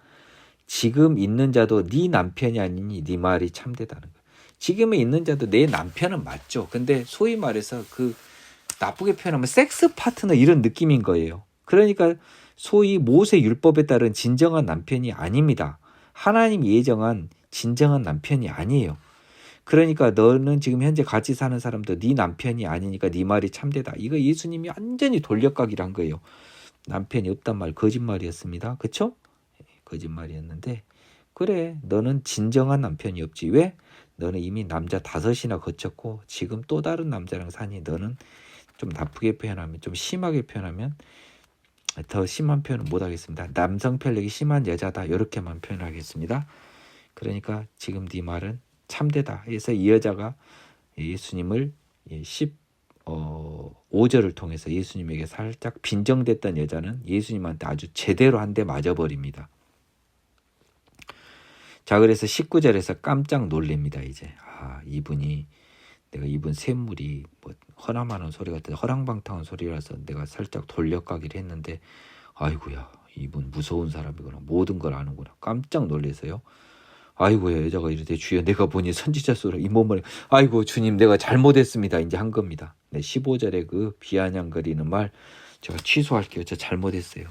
지금 있는 자도 네 남편이 아니니 네 말이 참되다는 거예요. 지금에 있는 자도 내 남편은 맞죠. 근데 소위 말해서 그 나쁘게 표현하면 섹스 파트너 이런 느낌인 거예요. 그러니까 소위 모세 율법에 따른 진정한 남편이 아닙니다. 하나님이 예정한 진정한 남편이 아니에요. 그러니까 너는 지금 현재 같이 사는 사람도 네 남편이 아니니까 네 말이 참되다. 이거 예수님이 완전히 돌려가기를 한 거예요. 남편이 없단 말 거짓말이었습니다. 그쵸? 거짓말이었는데 그래 너는 진정한 남편이 없지. 왜? 너는 이미 남자 5이나 거쳤고 지금 또 다른 남자랑 사니 너는 좀 나쁘게 표현하면 좀 심하게 표현하면 더 심한 표현은 못하겠습니다. 남성 편력이 심한 여자다 이렇게만 표현하겠습니다. 그러니까 지금 네 말은 참되다. 그래서 이 여자가 예수님을 15절을 통해서 예수님에게 살짝 빈정댔던 여자는 예수님한테 아주 제대로 한 대 맞아버립니다. 자, 그래서 19절에서 깜짝 놀랍니다. 이제 이분이 내가 이분 샘물이 뭐 허남하는 소리 같은 허랑방탕한 소리라서 내가 살짝 돌려가기를 했는데 아이고야 이분 무서운 사람이구나. 모든 걸 아는구나. 깜짝 놀라서요. 아이고야 여자가 이르되 주여 내가 보니 선지자 소리 이 몸을 아이고 주님 내가 잘못했습니다. 이제 한 겁니다. 네, 15절에 그 비아냥거리는 말 제가 취소할게요. 저 잘못했어요.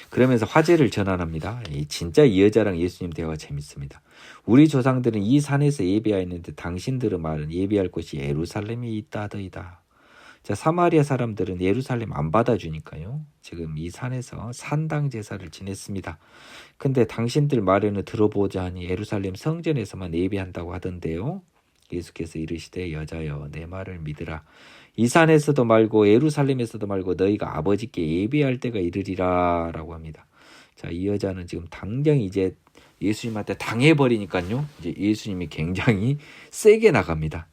그러면서 화제를 전환합니다. 진짜 이 여자랑 예수님 대화가 재밌습니다. 우리 조상들은 이 산에서 예배하였는데 당신들은 말은 예배할 곳이 예루살렘이 있다 하더이다. 자, 사마리아 사람들은 예루살렘 안 받아주니까요. 지금 이 산에서 산당 제사를 지냈습니다. 근데 당신들 말에는 들어보자 하니 예루살렘 성전에서만 예배한다고 하던데요. 예수께서 이르시되 여자여 내 말을 믿으라. 이 산에서도 말고 예루살렘에서도 말고 너희가 아버지께 예배할 때가 이르리라 라고 합니다. 자, 이 여자는 지금 당장 이제 예수님한테 당해버리니까요. 이제 예수님이 굉장히 세게 나갑니다.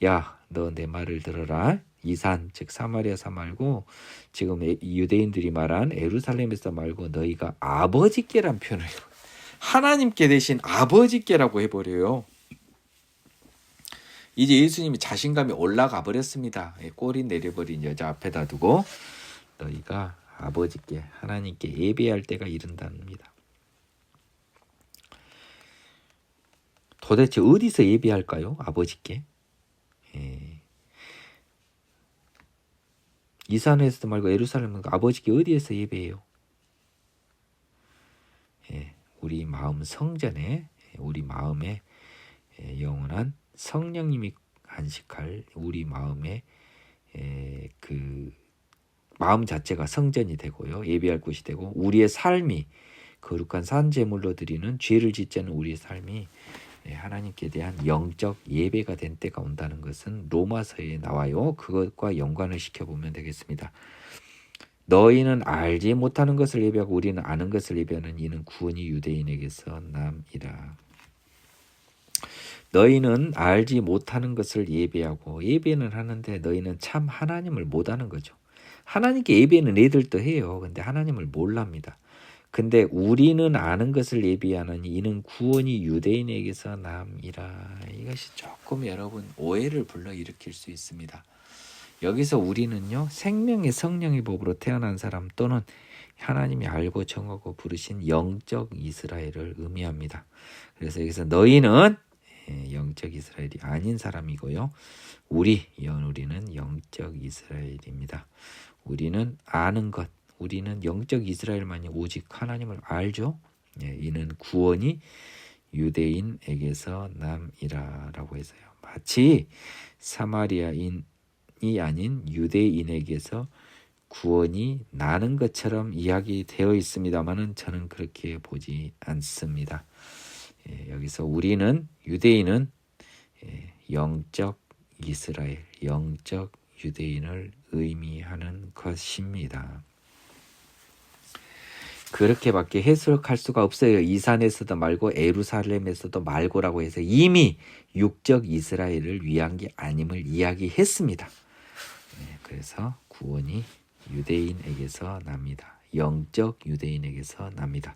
야, 너 내 말을 들어라. 이 산, 즉 사마리아 산 말고 지금 유대인들이 말한 예루살렘에서 말고 너희가 아버지께란 표현을 해요. 하나님께 대신 아버지께라고 해버려요. 이제 예수님이 자신감이 올라가 버렸습니다. 꼬리 내려버린 여자 앞에다 두고 너희가 아버지께 하나님께 예배할 때가 이른답니다. 도대체 어디서 예배할까요? 아버지께. 이 산에서도 말고 예루살렘 아버지께 어디에서 예배해요? 우리 마음 성전에 우리 마음에 영원한 성령님이 안식할 우리 마음에 그 마음 자체가 성전이 되고요. 예배할 곳이 되고 우리의 삶이 거룩한 산제물로 드리는 죄를 짓지 않는 우리의 삶이 하나님께 대한 영적 예배가 된 때가 온다는 것은 로마서에 나와요. 그것과 연관을 시켜보면 되겠습니다. 너희는 알지 못하는 것을 예배하고 우리는 아는 것을 예배하는 이는 구원이 유대인에게서 남이라. 너희는 알지 못하는 것을 예배하고 예배는 하는데 너희는 참 하나님을 못하는 거죠. 하나님께 예배는 애들도 해요. 근데 하나님을 몰랍니다. 근데 우리는 아는 것을 예비하느니 이는 구원이 유대인에게서 남이라. 이것이 조금 여러분 오해를 불러일으킬 수 있습니다. 여기서 우리는요 생명의 성령의 법으로 태어난 사람 또는 하나님이 알고 정하고 부르신 영적 이스라엘을 의미합니다. 그래서 여기서 너희는 영적 이스라엘이 아닌 사람이고요. 우리는 영적 이스라엘입니다. 우리는 아는 것, 우리는 영적 이스라엘만이 오직 하나님을 알죠. 이는 구원이 유대인에게서 남이라라고 해서요. 마치 사마리아인이 아닌 유대인에게서 구원이 나는 것처럼 이야기되어 있습니다만은 저는 그렇게 보지 않습니다. 여기서 우리는 유대인은 영적 이스라엘, 영적 유대인을 의미하는 것입니다. 그렇게밖에 해석할 수가 없어요. 이 산에서도 말고 예루살렘에서도 말고라고 해서 이미 육적 이스라엘을 위한 게 아님을 이야기했습니다. 그래서 구원이 유대인에게서 납니다. 영적 유대인에게서 납니다.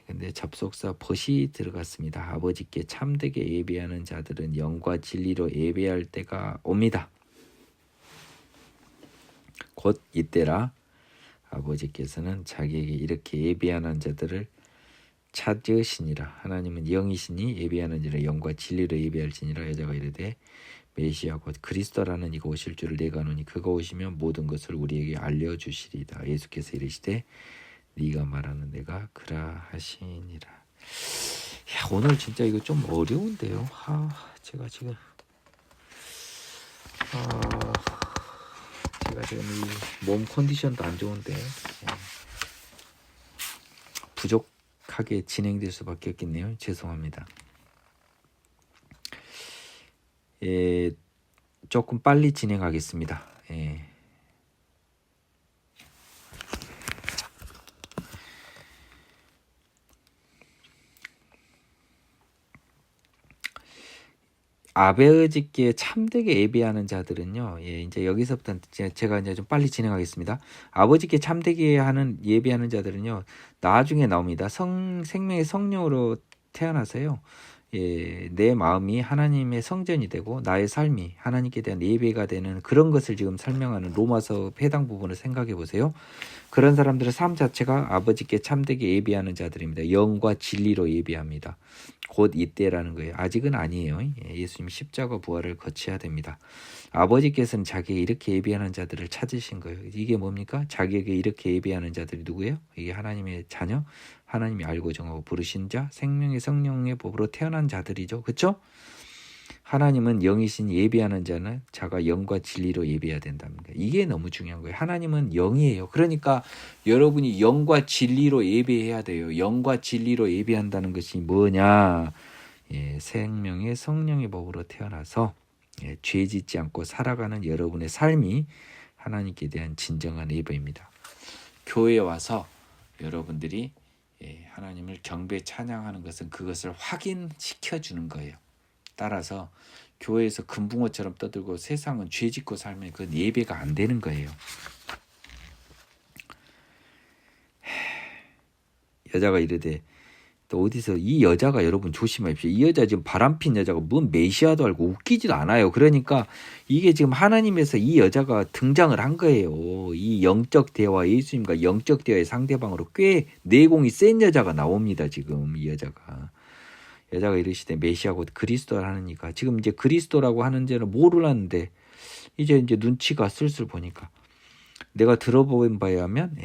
근데 접속사 벗이 들어갔습니다. 아버지께 참되게 예배하는 자들은 영과 진리로 예배할 때가 옵니다. 곧 이때라. 아버지께서는 자기에게 이렇게 예배하는 자들을 찾으시니라. 하나님은 영이시니 예배하는 자를 영과 진리로 예배할지니라. 여자가 이르되 메시아 곧 그리스도라는 이가 오실 줄을 내가 아노니 그가 오시면 모든 것을 우리에게 알려주시리다. 예수께서 이르시되 네가 말하는 내가 그라 하시니라. 야, 오늘 진짜 이거 좀 어려운데요. 제가 지금 이 몸 컨디션도 안 좋은데 부족하게 진행될 수밖에 없겠네요. 죄송합니다. 조금 빨리 진행하겠습니다. 아버지께 참되게 예배하는 자들은요, 이제 여기서부터 제가 이제 좀 빨리 진행하겠습니다. 아버지께 참되게 하는 예배하는 자들은요, 나중에 나옵니다. 생명의 성령으로 태어나서요, 내 마음이 하나님의 성전이 되고 나의 삶이 하나님께 대한 예배가 되는 그런 것을 지금 설명하는 로마서 해당 부분을 생각해 보세요. 그런 사람들의 삶 자체가 아버지께 참되게 예배하는 자들입니다. 영과 진리로 예배합니다. 곧 이때라는 거예요. 아직은 아니에요. 예수님 십자가 부활을 거쳐야 됩니다. 아버지께서는 자기에게 이렇게 예배하는 자들을 찾으신 거예요. 이게 뭡니까? 자기에게 이렇게 예배하는 자들이 누구예요? 이게 하나님의 자녀, 하나님이 알고 정하고 부르신 자, 생명의 성령의 법으로 태어난 자들이죠. 그렇죠? 하나님은 영이신 예배하는 자는 자가 영과 진리로 예배해야 된다는 거예요. 이게 너무 중요한 거예요. 하나님은 영이에요. 그러니까 여러분이 영과 진리로 예배해야 돼요. 영과 진리로 예배한다는 것이 뭐냐? 생명의 성령의 법으로 태어나서 죄 짓지 않고 살아가는 여러분의 삶이 하나님께 대한 진정한 예배입니다. 교회에 와서 여러분들이 하나님을 경배 찬양하는 것은 그것을 확인시켜 주는 거예요. 따라서 교회에서 금붕어처럼 떠들고 세상은 죄 짓고 살면 그건 예배가 안 되는 거예요. 여자가 이르되 또 어디서 이 여자가 여러분 조심하십시오. 이 여자 지금 바람핀 여자가 뭔 메시아도 알고 웃기지도 않아요. 그러니까 이게 지금 하나님에서 이 여자가 등장을 한 거예요. 이 영적 대화, 예수님과 영적 대화의 상대방으로 꽤 내공이 센 여자가 나옵니다. 지금 이 여자가 이르시되 메시아 곧 그리스도라는 이가 지금 이제 그리스도라고 하는 자는 모르는데 이제 눈치가 슬슬 보니까 내가 들어본 바에 하면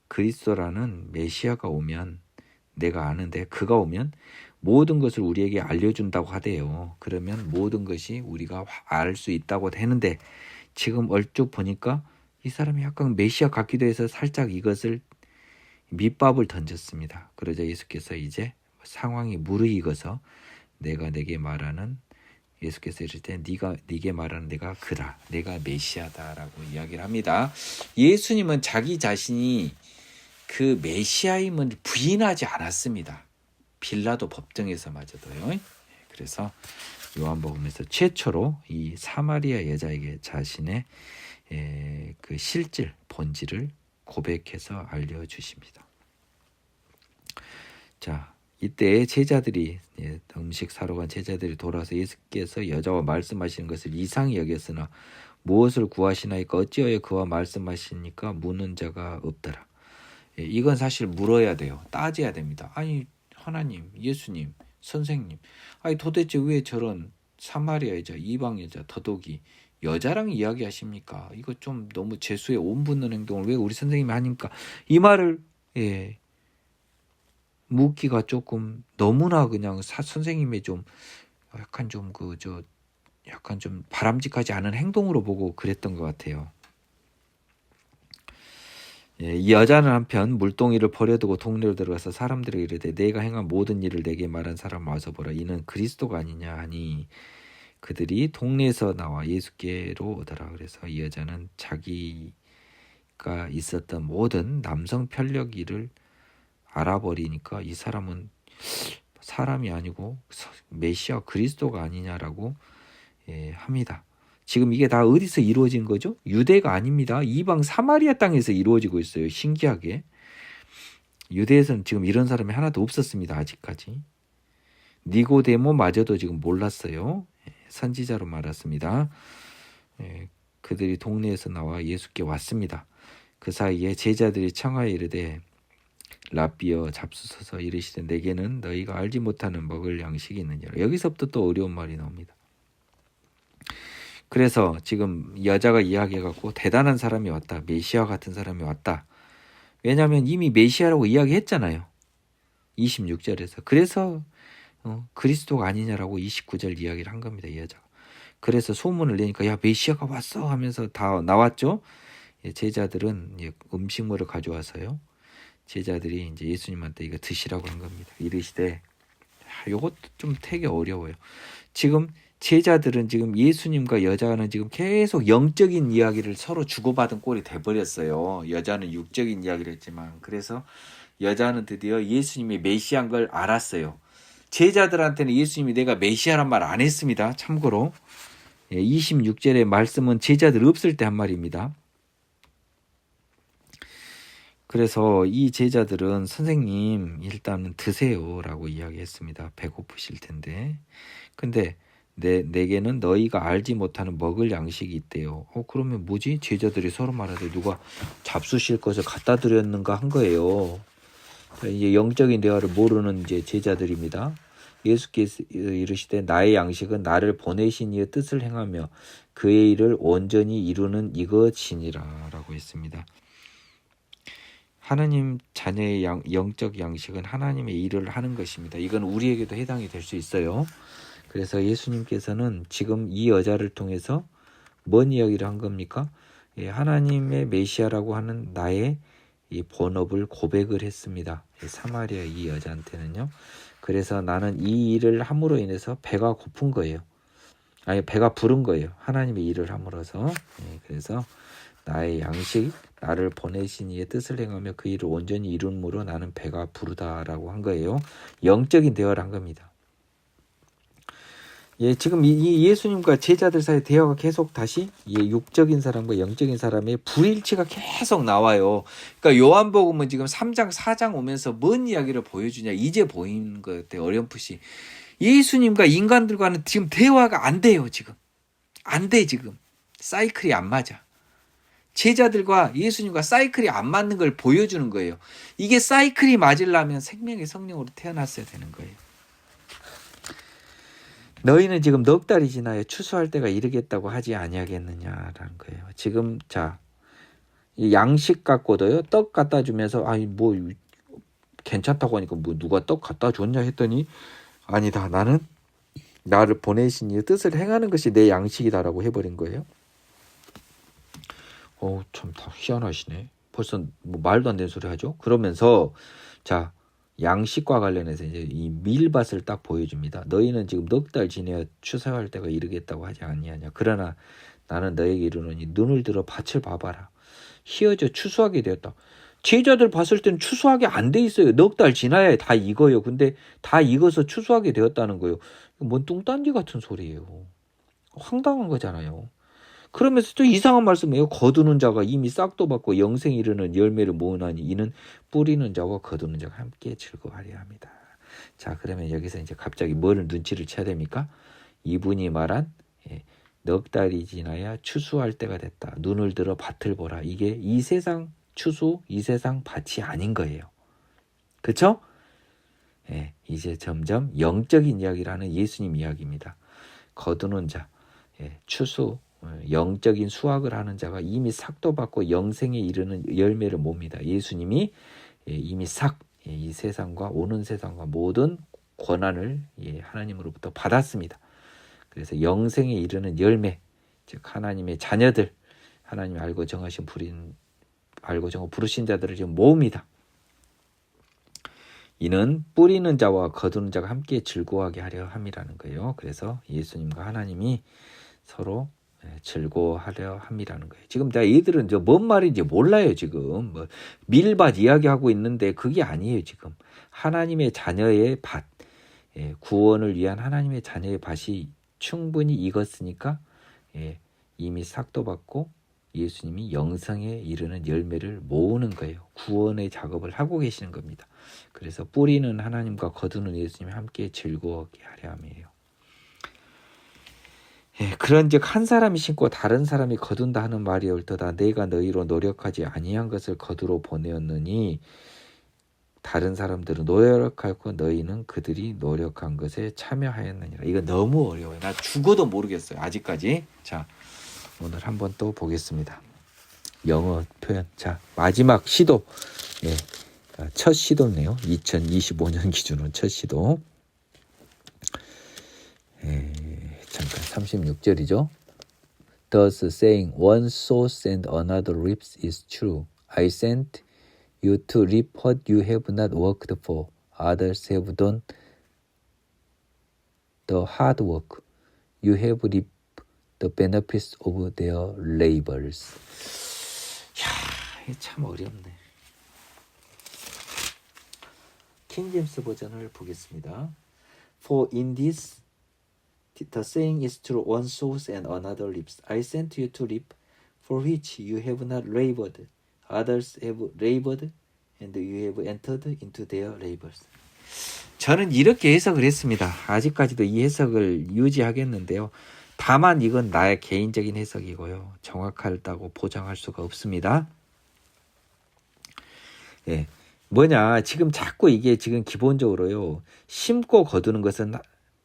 그리스도라는 메시아가 오면 내가 아는데 그가 오면 모든 것을 우리에게 알려준다고 하대요. 그러면 모든 것이 우리가 알 수 있다고 되는데 지금 얼쭉 보니까 이 사람이 약간 메시아 같기도 해서 살짝 이것을 밑밥을 던졌습니다. 그러자 예수께서 이제 상황이 무르익어서 내가 내게 말하는 예수께서 이럴 때 네게 말하는 내가 그라 내가 메시아다라고 이야기를 합니다. 예수님은 자기 자신이 그 메시아임을 부인하지 않았습니다. 빌라도 법정에서마저도요. 그래서 요한복음에서 최초로 이 사마리아 여자에게 자신의 그 실질 본질을 고백해서 알려주십니다. 자, 이때 제자들이 음식 사러 간 제자들이 돌아서 예수께서 여자와 말씀하시는 것을 이상히 여겼으나 무엇을 구하시나이까 어찌하여 그와 말씀하시니까 묻는 자가 없더라. 이건 사실 물어야 돼요. 따져야 됩니다. 아니 하나님, 예수님, 선생님, 아니 도대체 왜 저런 사마리아 여자, 이방 여자, 더더욱이 여자랑 이야기하십니까? 이거 좀 너무 재수에 옴붙는 행동을 왜 우리 선생님이 하니까 이 말을 묻기가 조금 너무나 그냥 선생님의 좀 약간 좀 약간 좀 바람직하지 않은 행동으로 보고 그랬던 것 같아요. 이 여자는 한편 물동이를 버려두고 동네로 들어가서 사람들에게 이르되 내가 행한 모든 일을 내게 말한 사람 와서 보라 이는 그리스도가 아니냐 하니 그들이 동네에서 나와 예수께로 오더라. 그래서 이 여자는 자기가 있었던 모든 남성 편력 일을 알아버리니까 이 사람은 사람이 아니고 메시아 그리스도가 아니냐라고 합니다. 지금 이게 다 어디서 이루어진 거죠? 유대가 아닙니다. 이방 사마리아 땅에서 이루어지고 있어요. 신기하게. 유대에서는 지금 이런 사람이 하나도 없었습니다. 아직까지. 니고데모마저도 지금 몰랐어요. 선지자로 말았습니다. 그들이 동네에서 나와 예수께 왔습니다. 그 사이에 제자들이 청하여 이르되 라비어 잡수소서 이르시되 내게는 너희가 알지 못하는 먹을 양식이 있느니라. 여기서부터 또 어려운 말이 나옵니다. 그래서 지금 여자가 이야기해갖고 대단한 사람이 왔다. 메시아 같은 사람이 왔다. 왜냐하면 이미 메시아라고 이야기했잖아요. 26절에서. 그래서 그리스도가 아니냐라고 29절 이야기를 한 겁니다. 이 여자가. 그래서 소문을 내니까 야 메시아가 왔어 하면서 다 나왔죠. 제자들은 음식물을 가져와서요. 제자들이 이제 예수님한테 이거 드시라고 한 겁니다. 이르시되 이것도 좀 되게 어려워요. 지금 제자들은 지금 예수님과 여자는 지금 계속 영적인 이야기를 서로 주고받은 꼴이 돼버렸어요. 여자는 육적인 이야기를 했지만 그래서 여자는 드디어 예수님이 메시아인 걸 알았어요. 제자들한테는 예수님이 내가 메시아란 말 안 했습니다. 참고로 26절의 말씀은 제자들 없을 때 한 말입니다. 그래서 이 제자들은 선생님 일단은 드세요 라고 이야기했습니다. 배고프실 텐데. 근데 내게는 너희가 알지 못하는 먹을 양식이 있대요. 그러면 뭐지? 제자들이 서로 말하되 누가 잡수실 것을 갖다 드렸는가 한 거예요. 이제 영적인 대화를 모르는 이제 제자들입니다. 예수께서 이르시되 나의 양식은 나를 보내신 이의 뜻을 행하며 그의 일을 온전히 이루는 이것이니라 라고 했습니다. 하나님 자녀의 영적 양식은 하나님의 일을 하는 것입니다. 이건 우리에게도 해당이 될 수 있어요. 그래서 예수님께서는 지금 이 여자를 통해서 뭔 이야기를 한 겁니까? 하나님의 메시아라고 하는 나의 이 본업을 고백을 했습니다. 사마리아 이 여자한테는요. 그래서 나는 이 일을 함으로 인해서 배가 고픈 거예요. 아니 배가 부른 거예요. 하나님의 일을 함으로써. 그래서 나의 양식, 나를 보내신 이의 뜻을 행하며 그 일을 온전히 이룬으로 나는 배가 부르다라고 한 거예요. 영적인 대화를 한 겁니다. 지금 이 예수님과 제자들 사이 대화가 계속 다시 육적인 사람과 영적인 사람의 불일치가 계속 나와요. 그러니까 요한복음은 지금 3장, 4장 오면서 뭔 이야기를 보여주냐 이제 보이는 것 같아요. 어렴풋이. 예수님과 인간들과는 지금 대화가 안 돼요. 지금. 안 돼 지금. 사이클이 안 맞아. 제자들과 예수님과 사이클이 안 맞는 걸 보여주는 거예요. 이게 사이클이 맞으려면 생명의 성령으로 태어났어야 되는 거예요. 너희는 지금 넉 달이 지나야 추수할 때가 이르겠다고 하지 아니하겠느냐라는 거예요. 지금 자 양식 갖고도요 떡 갖다 주면서 아니 뭐 괜찮다고 하니까 뭐 누가 떡 갖다 줬냐 했더니 아니다 나는 나를 보내신 이의 뜻을 행하는 것이 내 양식이다라고 해버린 거예요. 참 다 희한하시네. 벌써 뭐 말도 안 되는 소리 하죠. 그러면서 자 양식과 관련해서 이제 이 밀밭을 딱 보여줍니다. 너희는 지금 넉 달 지내야 추수할 때가 이르겠다고 하지 아니하냐. 그러나 나는 너에게 이르노니 눈을 들어 밭을 봐봐라. 희어져 추수하게 되었다. 제자들 봤을 때는 추수하게 안 돼 있어요. 넉 달 지나야 다 익어요. 근데 다 익어서 추수하게 되었다는 거예요. 뭔 뚱딴지 같은 소리예요. 황당한 거잖아요. 그러면서 또 이상한 말씀이에요. 거두는 자가 이미 싹도 받고 영생에 이르는 열매를 모으나니 이는 뿌리는 자와 거두는 자가 함께 즐거워하려 합니다. 자 그러면 여기서 이제 갑자기 뭘 눈치를 채야 됩니까? 이분이 말한 넉 달이 지나야 추수할 때가 됐다. 눈을 들어 밭을 보라. 이게 이 세상 추수, 이 세상 밭이 아닌 거예요. 그렇죠? 이제 점점 영적인 이야기를 하는 예수님 이야기입니다. 거두는 자, 추수, 영적인 수확을 하는 자가 이미 삭도 받고 영생에 이르는 열매를 봅니다. 예수님이 이미 이 세상과 오는 세상과 모든 권한을 하나님으로부터 받았습니다. 그래서 영생에 이르는 열매, 즉 하나님의 자녀들, 하나님이 알고 정하신 부르신 자들을 지금 모읍니다. 이는 뿌리는 자와 거두는 자가 함께 즐거워하게 하려 함이라는 거예요. 그래서 예수님과 하나님이 서로 즐거워하려 함이라는 거예요. 지금 얘들은 뭔 말인지 몰라요. 지금 밀밭 이야기하고 있는데 그게 아니에요. 지금 하나님의 자녀의 밭, 구원을 위한 하나님의 자녀의 밭이 충분히 익었으니까 이미 삭도 받고 예수님이 영생에 이르는 열매를 모으는 거예요. 구원의 작업을 하고 계시는 겁니다. 그래서 뿌리는 하나님과 거두는 예수님이 함께 즐거워하게 하려 함이에요. 그런즉 한 사람이 심고 다른 사람이 거둔다 하는 말이 옳도다. 내가 너희로 노력하지 아니한 것을 거두러 보내었느니 다른 사람들은 노력하고 너희는 그들이 노력한 것에 참여하였느니라. 이거 너무 어려워요. 나 죽어도 모르겠어요. 아직까지. 자, 오늘 한번 또 보겠습니다. 영어 표현. 자, 마지막 시도. 첫 시도네요. 2025년 기준으로 첫 시도. 잠깐 36절이죠. Thus saying, one sows and another reaps is true. I sent you to reap what you have not worked for. Others have done the hard work. You have reaped the benefits of their labors. 이야, 참 어렵네. 킹제임스 버전을 보겠습니다. For in this the saying is true, one sows and another reaps. I sent you to reap for which you have not labored. Others have labored and you have entered into their labors. 저는 이렇게 해석을 했습니다. 아직까지도 이 해석을 유지하겠는데요. 다만 이건 나의 개인적인 해석이고요. 정확하다고 보장할 수가 없습니다. 뭐냐, 지금 자꾸 이게 지금 기본적으로요. 심고 거두는 것은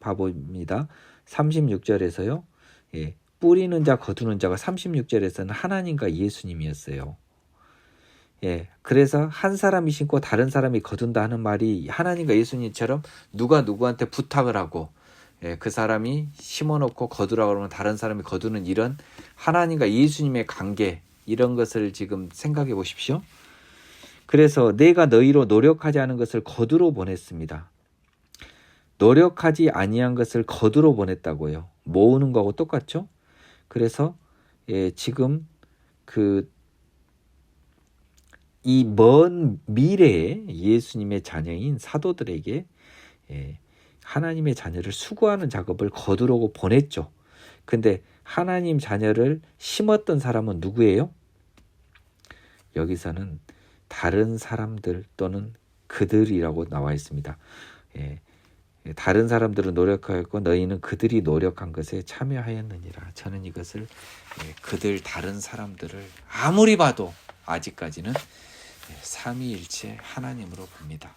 바보입니다. 36절에서요. 뿌리는 자 거두는 자가 36절에서는 하나님과 예수님이었어요. 그래서 한 사람이 심고 다른 사람이 거둔다 하는 말이 하나님과 예수님처럼 누가 누구한테 부탁을 하고 그 사람이 심어놓고 거두라고 그러면 다른 사람이 거두는 이런 하나님과 예수님의 관계, 이런 것을 지금 생각해 보십시오. 그래서 내가 너희로 노력하지 않은 것을 거두러 보냈습니다. 노력하지 아니한 것을 거두러 보냈다고요. 모으는 거하고 똑같죠? 그래서 지금 이 먼 미래에 예수님의 자녀인 사도들에게 하나님의 자녀를 수고하는 작업을 거두려고 보냈죠. 근데 하나님 자녀를 심었던 사람은 누구예요? 여기서는 다른 사람들 또는 그들이라고 나와 있습니다. 다른 사람들은 노력하였고 너희는 그들이 노력한 것에 참여하였느니라. 저는 이것을 그들 다른 사람들을 아무리 봐도 아직까지는 삼위일체 하나님으로 봅니다.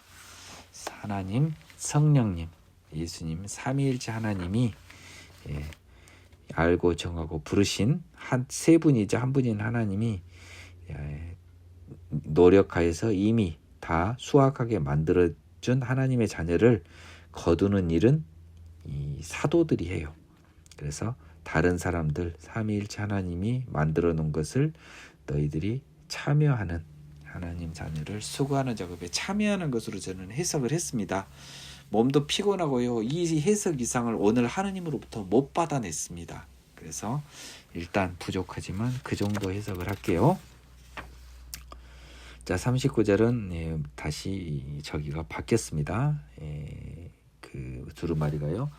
하나님, 성령님, 예수님, 삼위일체 하나님이 알고 정하고 부르신 세 분이자 한 분인 하나님이 노력하여서 이미 다 수확하게 만들어준 하나님의 자녀를 거두는 일은 이 사도들이 해요. 그래서 다른 사람들, 삼위일체 하나님이 만들어 놓은 것을 너희들이 참여하는, 하나님 자녀를 수고하는 작업에 참여하는 것으로 저는 해석을 했습니다. 몸도 피곤하고요. 이 해석 이상을 오늘 하느님으로부터 못 받아냈습니다. 그래서 일단 부족하지만 그 정도 해석을 할게요. 자, 39절은 다시 저기가 바뀌었습니다. 그 두루마리가요.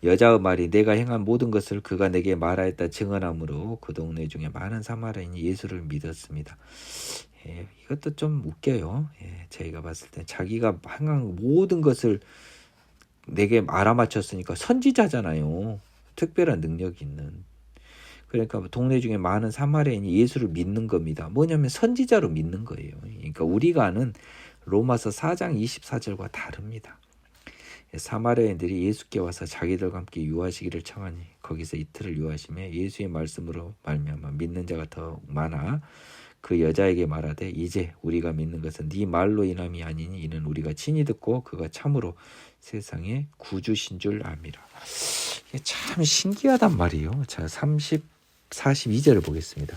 여자의 말이 내가 행한 모든 것을 그가 내게 말하였다 증언함으로 그 동네 중에 많은 사마리아인이 예수를 믿었습니다. 이것도 좀 웃겨요. 저희가 봤을 때 자기가 행한 모든 것을 내게 알아맞혔으니까 선지자잖아요. 특별한 능력이 있는. 그러니까 동네 중에 많은 사마리아인이 예수를 믿는 겁니다. 뭐냐면 선지자로 믿는 거예요. 그러니까 우리가 아는 로마서 4장 24절과 다릅니다. 사마리아인들이 예수께 와서 자기들과 함께 유하시기를 청하니 거기서 이틀을 유하시며 예수의 말씀으로 말미암아 믿는 자가 더 많아 그 여자에게 말하되 이제 우리가 믿는 것은 네 말로 인함이 아니니 이는 우리가 친히 듣고 그가 참으로 세상의 구주신 줄 압니다. 이게 참 신기하단 말이에요. 자, 42절을 보겠습니다.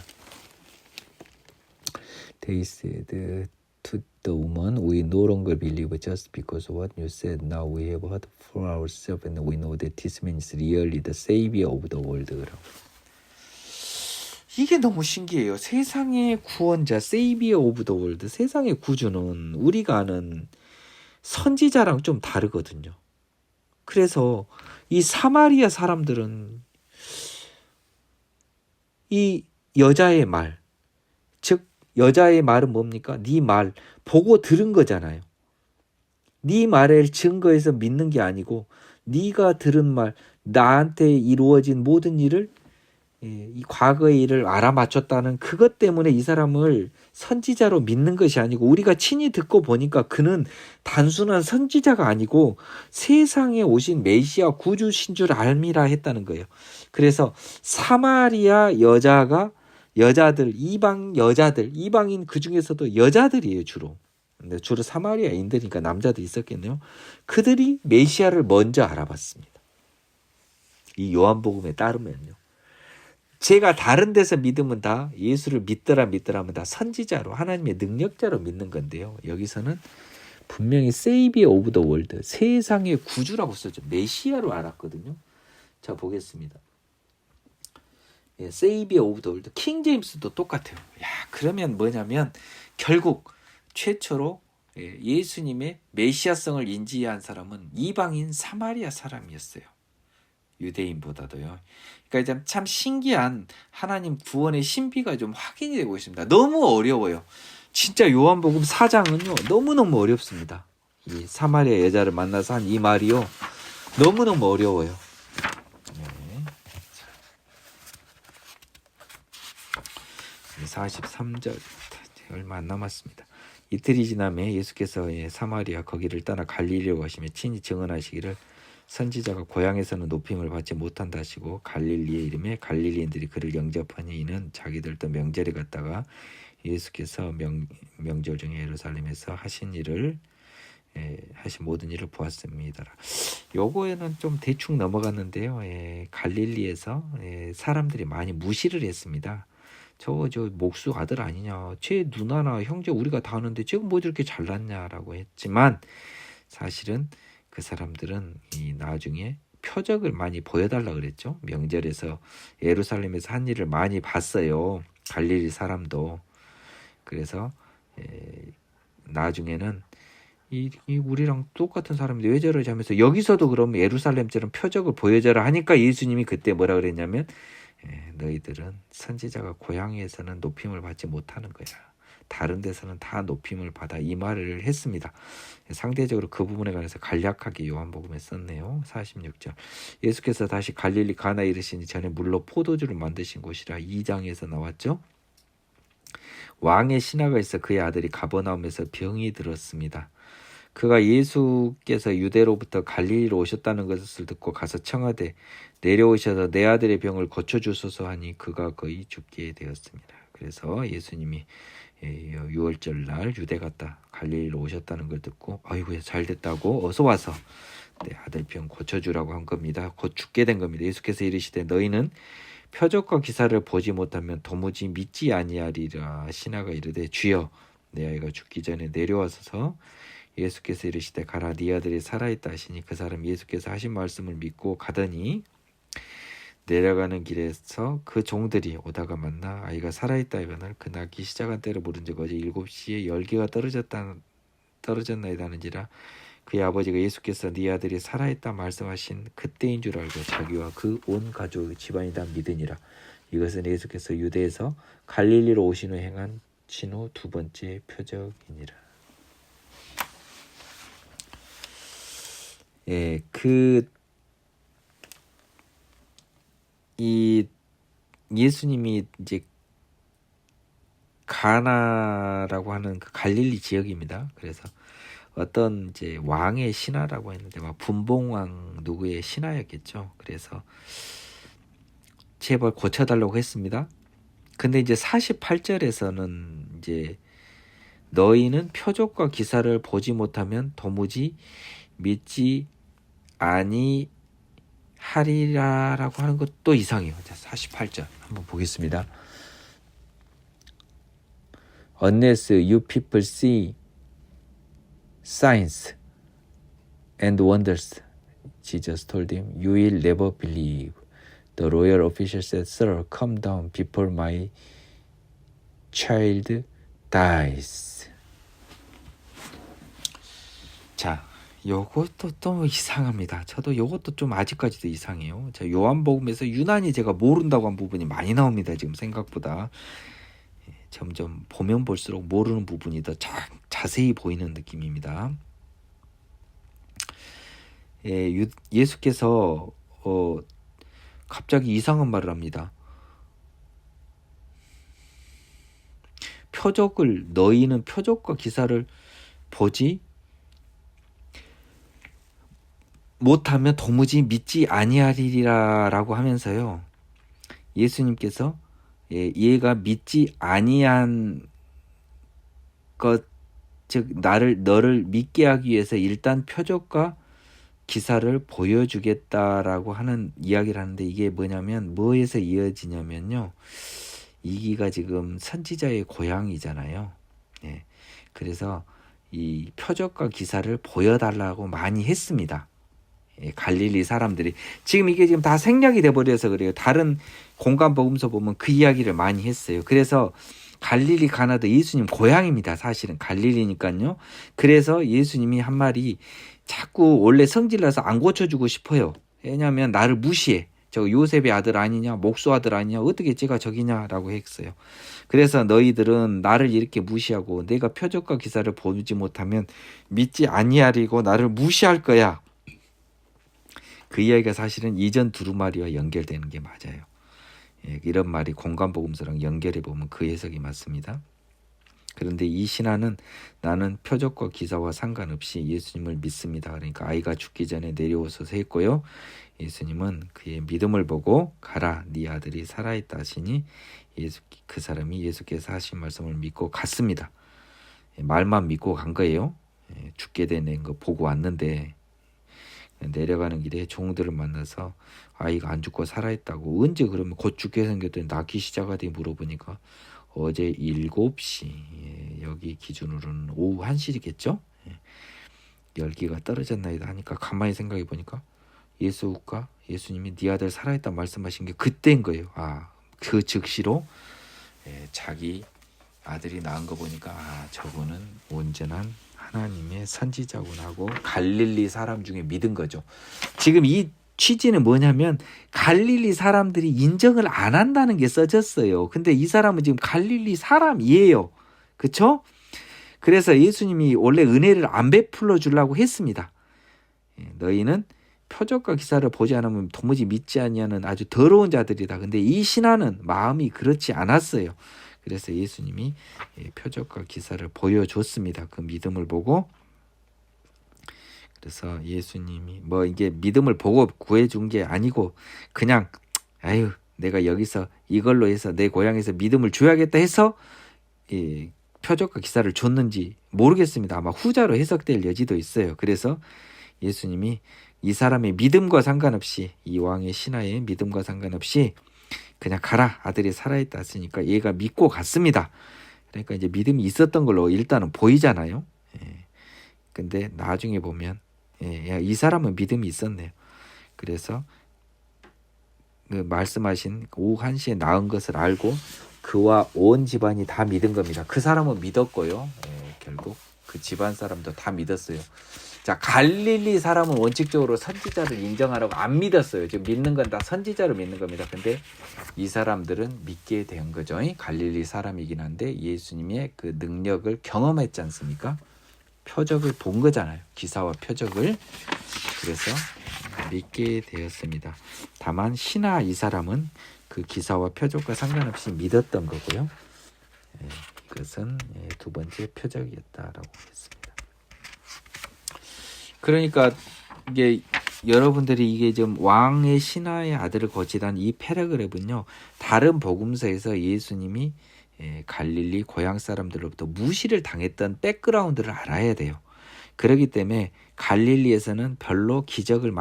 They said to the woman, we no longer believe just because of what you said. Now we have heard for ourselves and we know that this man is really the Savior of the world. 이게 너무 신기해요. 세상의 구원자, Savior of the world, 세상의 구주는 우리가 아는 선지자랑 좀 다르거든요. 그래서 이 사마리아 사람들은 이 여자의 말, 즉 여자의 말은 뭡니까? 네 말 보고 들은 거잖아요. 네 말을 증거해서 믿는 게 아니고 네가 들은 말, 나한테 이루어진 모든 일을 이 과거의 일을 알아맞혔다는 그것 때문에 이 사람을 선지자로 믿는 것이 아니고 우리가 친히 듣고 보니까 그는 단순한 선지자가 아니고 세상에 오신 메시아 구주신 줄 알미라 했다는 거예요. 그래서 사마리아 여자들 이방 여자들 이방인 그 중에서도 여자들이에요 주로. 근데 주로 사마리아인들이니까 남자도 있었겠네요. 그들이 메시아를 먼저 알아봤습니다. 이 요한복음에 따르면요. 제가 다른 데서 믿으면 다 예수를 믿더라 하면 다 선지자로 하나님의 능력자로 믿는 건데요. 여기서는 분명히 세이비어 오브 더 월드 세상의 구주라고 써죠. 메시아로 알았거든요. 자 보겠습니다. 세이비어 오브 더 월드 킹 제임스도 똑같아요. 야 그러면 뭐냐면 결국 최초로 예수님의 메시아성을 인지한 사람은 이방인 사마리아 사람이었어요. 유대인보다도요. 그러니까 참 신기한 하나님 구원의 신비가 좀 확인이 되고 있습니다. 너무 어려워요. 진짜 요한복음 4장은요. 너무너무 어렵습니다. 이 사마리아 여자를 만나서 한 이 말이요. 너무너무 어려워요. 네. 43절 얼마 안 남았습니다. 이틀이 지나매 예수께서 사마리아 거기를 떠나 갈릴리로 가시며 친히 증언하시기를 선지자가 고향에서는 높임을 받지 못한다 하시고 갈릴리에 이름에 갈릴리인들이 그를 영접하니 이는 자기들도 명절에 갔다가 예수께서 명절 중에 예루살렘에서 하신 모든 일을 보았습니다. 요거에는 좀 대충 넘어갔는데요. 갈릴리에서 사람들이 많이 무시를 했습니다. 저 목수 아들 아니냐, 제 누나나 형제 우리가 다 아는데 지금 뭐 저렇게 잘났냐라고 했지만 사실은 그 사람들은 이 나중에 표적을 많이 보여달라 그랬죠. 명절에서 예루살렘에서 한 일을 많이 봤어요. 갈릴리 사람도. 그래서 나중에는 이 우리랑 똑같은 사람인데 왜 저러지 하면서 여기서도 그럼 예루살렘처럼 표적을 보여줘라 하니까 예수님이 그때 뭐라 그랬냐면 너희들은 선지자가 고향에서는 높임을 받지 못하는 거야. 다른 데서는 다 높임을 받아 이 말을 했습니다. 상대적으로 그 부분에 관해서 간략하게 요한복음에 썼네요. 46절 예수께서 다시 갈릴리 가나에 이르시니 전에 물로 포도주를 만드신 곳이라 2장에서 나왔죠. 왕의 신하가 있어 그의 아들이 가버나움에서 병이 들었습니다. 그가 예수께서 유대로부터 갈릴리로 오셨다는 것을 듣고 가서 청하되 내려오셔서 내 아들의 병을 고쳐주소서 하니 그가 거의 죽게 되었습니다. 그래서 예수님이 6월절 날 유대 갔다 갈릴리로 오셨다는 걸 듣고 아이고 잘 됐다고 어서 와서 내 아들 병 고쳐주라고 한 겁니다. 곧 죽게 된 겁니다. 예수께서 이르시되 너희는 표적과 기사를 보지 못하면 도무지 믿지 아니하리라. 신하가 이르되 주여 내 아이가 죽기 전에 내려와서 예수께서 이르시되 가라 네 아들이 살아있다 하시니 그 사람 예수께서 하신 말씀을 믿고 가더니 내려가는 길에서 그 종들이 오다가 만나 아이가 살아있다 하거늘 그 낳기 시작한 때를 물은즉 어제 7시에 열기가 떨어졌나이다 하는지라 그의 아버지가 예수께서 네 아들이 살아있다 말씀하신 그때인 줄 알고 자기와 그 온 가족 집안이 다 믿으니라. 이것은 예수께서 유대에서 갈릴리로 오신 후 행한 후 두 번째 표적이니라. 이 예수님이 이제 가나라고 하는 그 갈릴리 지역입니다. 그래서 어떤 이제 왕의 신하라고 했는데 분봉왕 누구의 신하였겠죠. 그래서 제발 고쳐달라고 했습니다. 근데 이제 48절에서는 이제 너희는 표적과 기사를 보지 못하면 도무지 믿지 아니하리라라고 하는 것도 이상해요. 48절 한번 보겠습니다. Unless you people see signs and wonders, Jesus told him, you will never believe. The royal official said, Sir, come down before my child dies. 자, 요것도 또 이상합니다. 저도 요것도 좀 아직까지도 이상해요. 저 요한복음에서 유난히 제가 모른다고 한 부분이 많이 나옵니다. 지금 생각보다. 점점 보면 볼수록 모르는 부분이 더 자세히 보이는 느낌입니다. 예수께서 갑자기 이상한 말을 합니다. 너희는 표적과 기사를 보지 못하면 도무지 믿지 아니하리라라고 하면서요. 예수님께서 얘가 믿지 아니한 것, 즉 너를 믿게 하기 위해서 일단 표적과 기사를 보여주겠다라고 하는 이야기를 하는데, 이게 뭐냐면 뭐에서 이어지냐면요. 이기가 지금 선지자의 고향이잖아요. 그래서 이 표적과 기사를 보여달라고 많이 했습니다. 갈릴리 사람들이. 지금 이게 지금 다 생략이 돼버려서 그래요. 다른 공간 복음서 보면 그 이야기를 많이 했어요. 그래서 갈릴리 가나도 예수님 고향입니다. 사실은 갈릴리니까요. 그래서 예수님이 한 말이, 자꾸 원래 성질나서 안 고쳐주고 싶어요. 왜냐하면 나를 무시해. 저 요셉의 아들 아니냐, 목수 아들 아니냐, 어떻게 제가 저기냐라고 했어요. 그래서 너희들은 나를 이렇게 무시하고 내가 표적과 기사를 보지 못하면 믿지 아니하리고 나를 무시할 거야. 그 이야기가 사실은 이전 두루마리와 연결되는 게 맞아요. 이런 말이 공간복음서랑 연결해 보면 그 해석이 맞습니다. 그런데 이 신하는 나는 표적과 기사와 상관없이 예수님을 믿습니다. 그러니까 아이가 죽기 전에 내려오소서 했고요. 예수님은 그의 믿음을 보고 가라, 네 아들이 살아있다 하시니 그 사람이 예수께서 하신 말씀을 믿고 갔습니다. 말만 믿고 간 거예요. 죽게 되는 거 보고 왔는데, 내려가는 길에 종들을 만나서 아이가 안 죽고 살아있다고, 언제 그러면 곧 죽게 생겼더니 낳기 시작하더니 물어보니까 어제 7시, 여기 기준으로는 오후 1시겠죠? 열기가 떨어졌나이다 하니까 가만히 생각해 보니까 예수님이 네 아들 살아있다 말씀하신 게 그때인 거예요. 그 즉시로 자기 아들이 낳은 거 보니까 저분은 온전한 하나님의 선지자구나 하고 갈릴리 사람 중에 믿은 거죠. 지금 이 취지는 뭐냐면 갈릴리 사람들이 인정을 안 한다는 게 써졌어요. 근데 이 사람은 지금 갈릴리 사람이에요. 그렇죠? 그래서 예수님이 원래 은혜를 안 베풀어 주려고 했습니다. 너희는 표적과 기사를 보지 않으면 도무지 믿지 아니하는 아주 더러운 자들이다. 근데 이 신하는 마음이 그렇지 않았어요. 그래서 예수님이 표적과 기사를 보여줬습니다. 그 믿음을 보고. 그래서 예수님이 이게 믿음을 보고 구해준 게 아니고 그냥 내가 여기서 이걸로 해서 내 고향에서 믿음을 줘야겠다 해서 표적과 기사를 줬는지 모르겠습니다. 아마 후자로 해석될 여지도 있어요. 그래서 예수님이 이 사람의 믿음과 상관없이, 이 왕의 신하의 믿음과 상관없이 그냥 가라, 아들이 살아있다 했으니까 얘가 믿고 갔습니다. 그러니까 이제 믿음이 있었던 걸로 일단은 보이잖아요. 근데 나중에 보면 이 사람은 믿음이 있었네요. 그래서 그 말씀하신 오후 1시에 낳은 것을 알고 그와 온 집안이 다 믿은 겁니다. 그 사람은 믿었고요. 결국 그 집안 사람도 다 믿었어요. 자, 갈릴리 사람은 원칙적으로 선지자를 인정하라고 안 믿었어요. 지금 믿는 건 다 선지자로 믿는 겁니다. 근데 이 사람들은 믿게 된 거죠. 갈릴리 사람이긴 한데 예수님의 그 능력을 경험했지 않습니까? 표적을 본 거잖아요. 기사와 표적을. 그래서 믿게 되었습니다. 다만 신하 이 사람은 그 기사와 표적과 상관없이 믿었던 거고요. 이것은 두 번째 표적이었다라고 했습니다. 그러니까 이게 여러분들이 이게 좀 왕의 신하의 아들을 거치던 이 패러그랩은요, 다른 복음서에서 예수님이 갈릴리 고향 사람들로부터 무시를 당했던 백그라운드를 알아야 돼요. 그렇기 때문에 갈릴리에서는 별로 기적을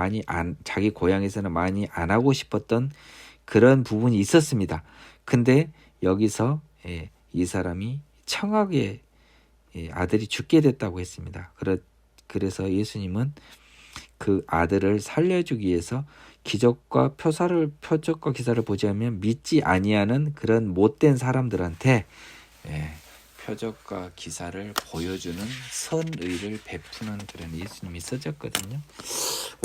자기 고향에서는 많이 안 하고 싶었던 그런 부분이 있었습니다. 근데 여기서 이 사람이 청하게 아들이 죽게 됐다고 했습니다. 그래서 예수님은 그 아들을 살려주기 위해서 기적과 표적과 기사를 보지 않으면 믿지 아니하는 그런 못된 사람들한테 표적과 기사를 보여주는 선의를 베푸는 그런 예수님이 써졌거든요.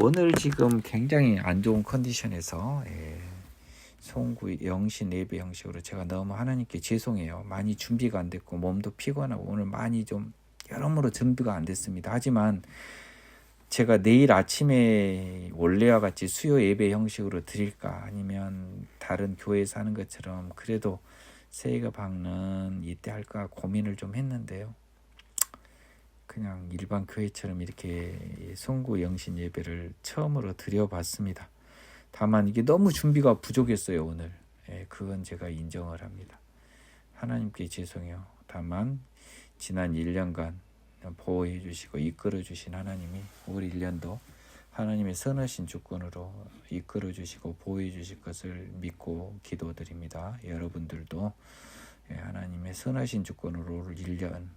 오늘 지금 굉장히 안 좋은 컨디션에서 송구 영신 예배 형식으로 제가 너무 하나님께 죄송해요. 많이 준비가 안 됐고 몸도 피곤하고 오늘 많이 좀 여러모로 준비가 안 됐습니다. 하지만 제가 내일 아침에 원래와 같이 수요 예배 형식으로 드릴까 아니면 다른 교회에서 하는 것처럼 그래도 새해가 밝는 이때 할까 고민을 좀 했는데요. 그냥 일반 교회처럼 이렇게 송구 영신 예배를 처음으로 드려봤습니다. 다만 이게 너무 준비가 부족했어요. 오늘 그건 제가 인정을 합니다. 하나님께 죄송해요. 다만 지난 1년간 보호해 주시고 이끌어 주신 하나님이 올 1년도 하나님의 선하신 주권으로 이끌어 주시고 보호해 주실 것을 믿고 기도드립니다. 여러분들도 하나님의 선하신 주권으로 올 1년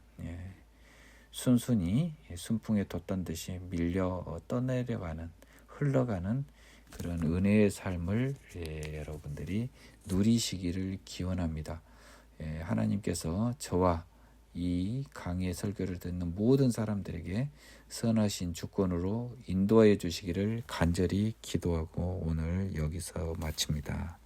순순히 순풍에 돛던 듯이 밀려 떠내려가는 흘러가는 그런 은혜의 삶을 여러분들이 누리시기를 기원합니다. 하나님께서 저와 이 강의 설교를 듣는 모든 사람들에게 선하신 주권으로 인도하여 주시기를 간절히 기도하고 오늘 여기서 마칩니다.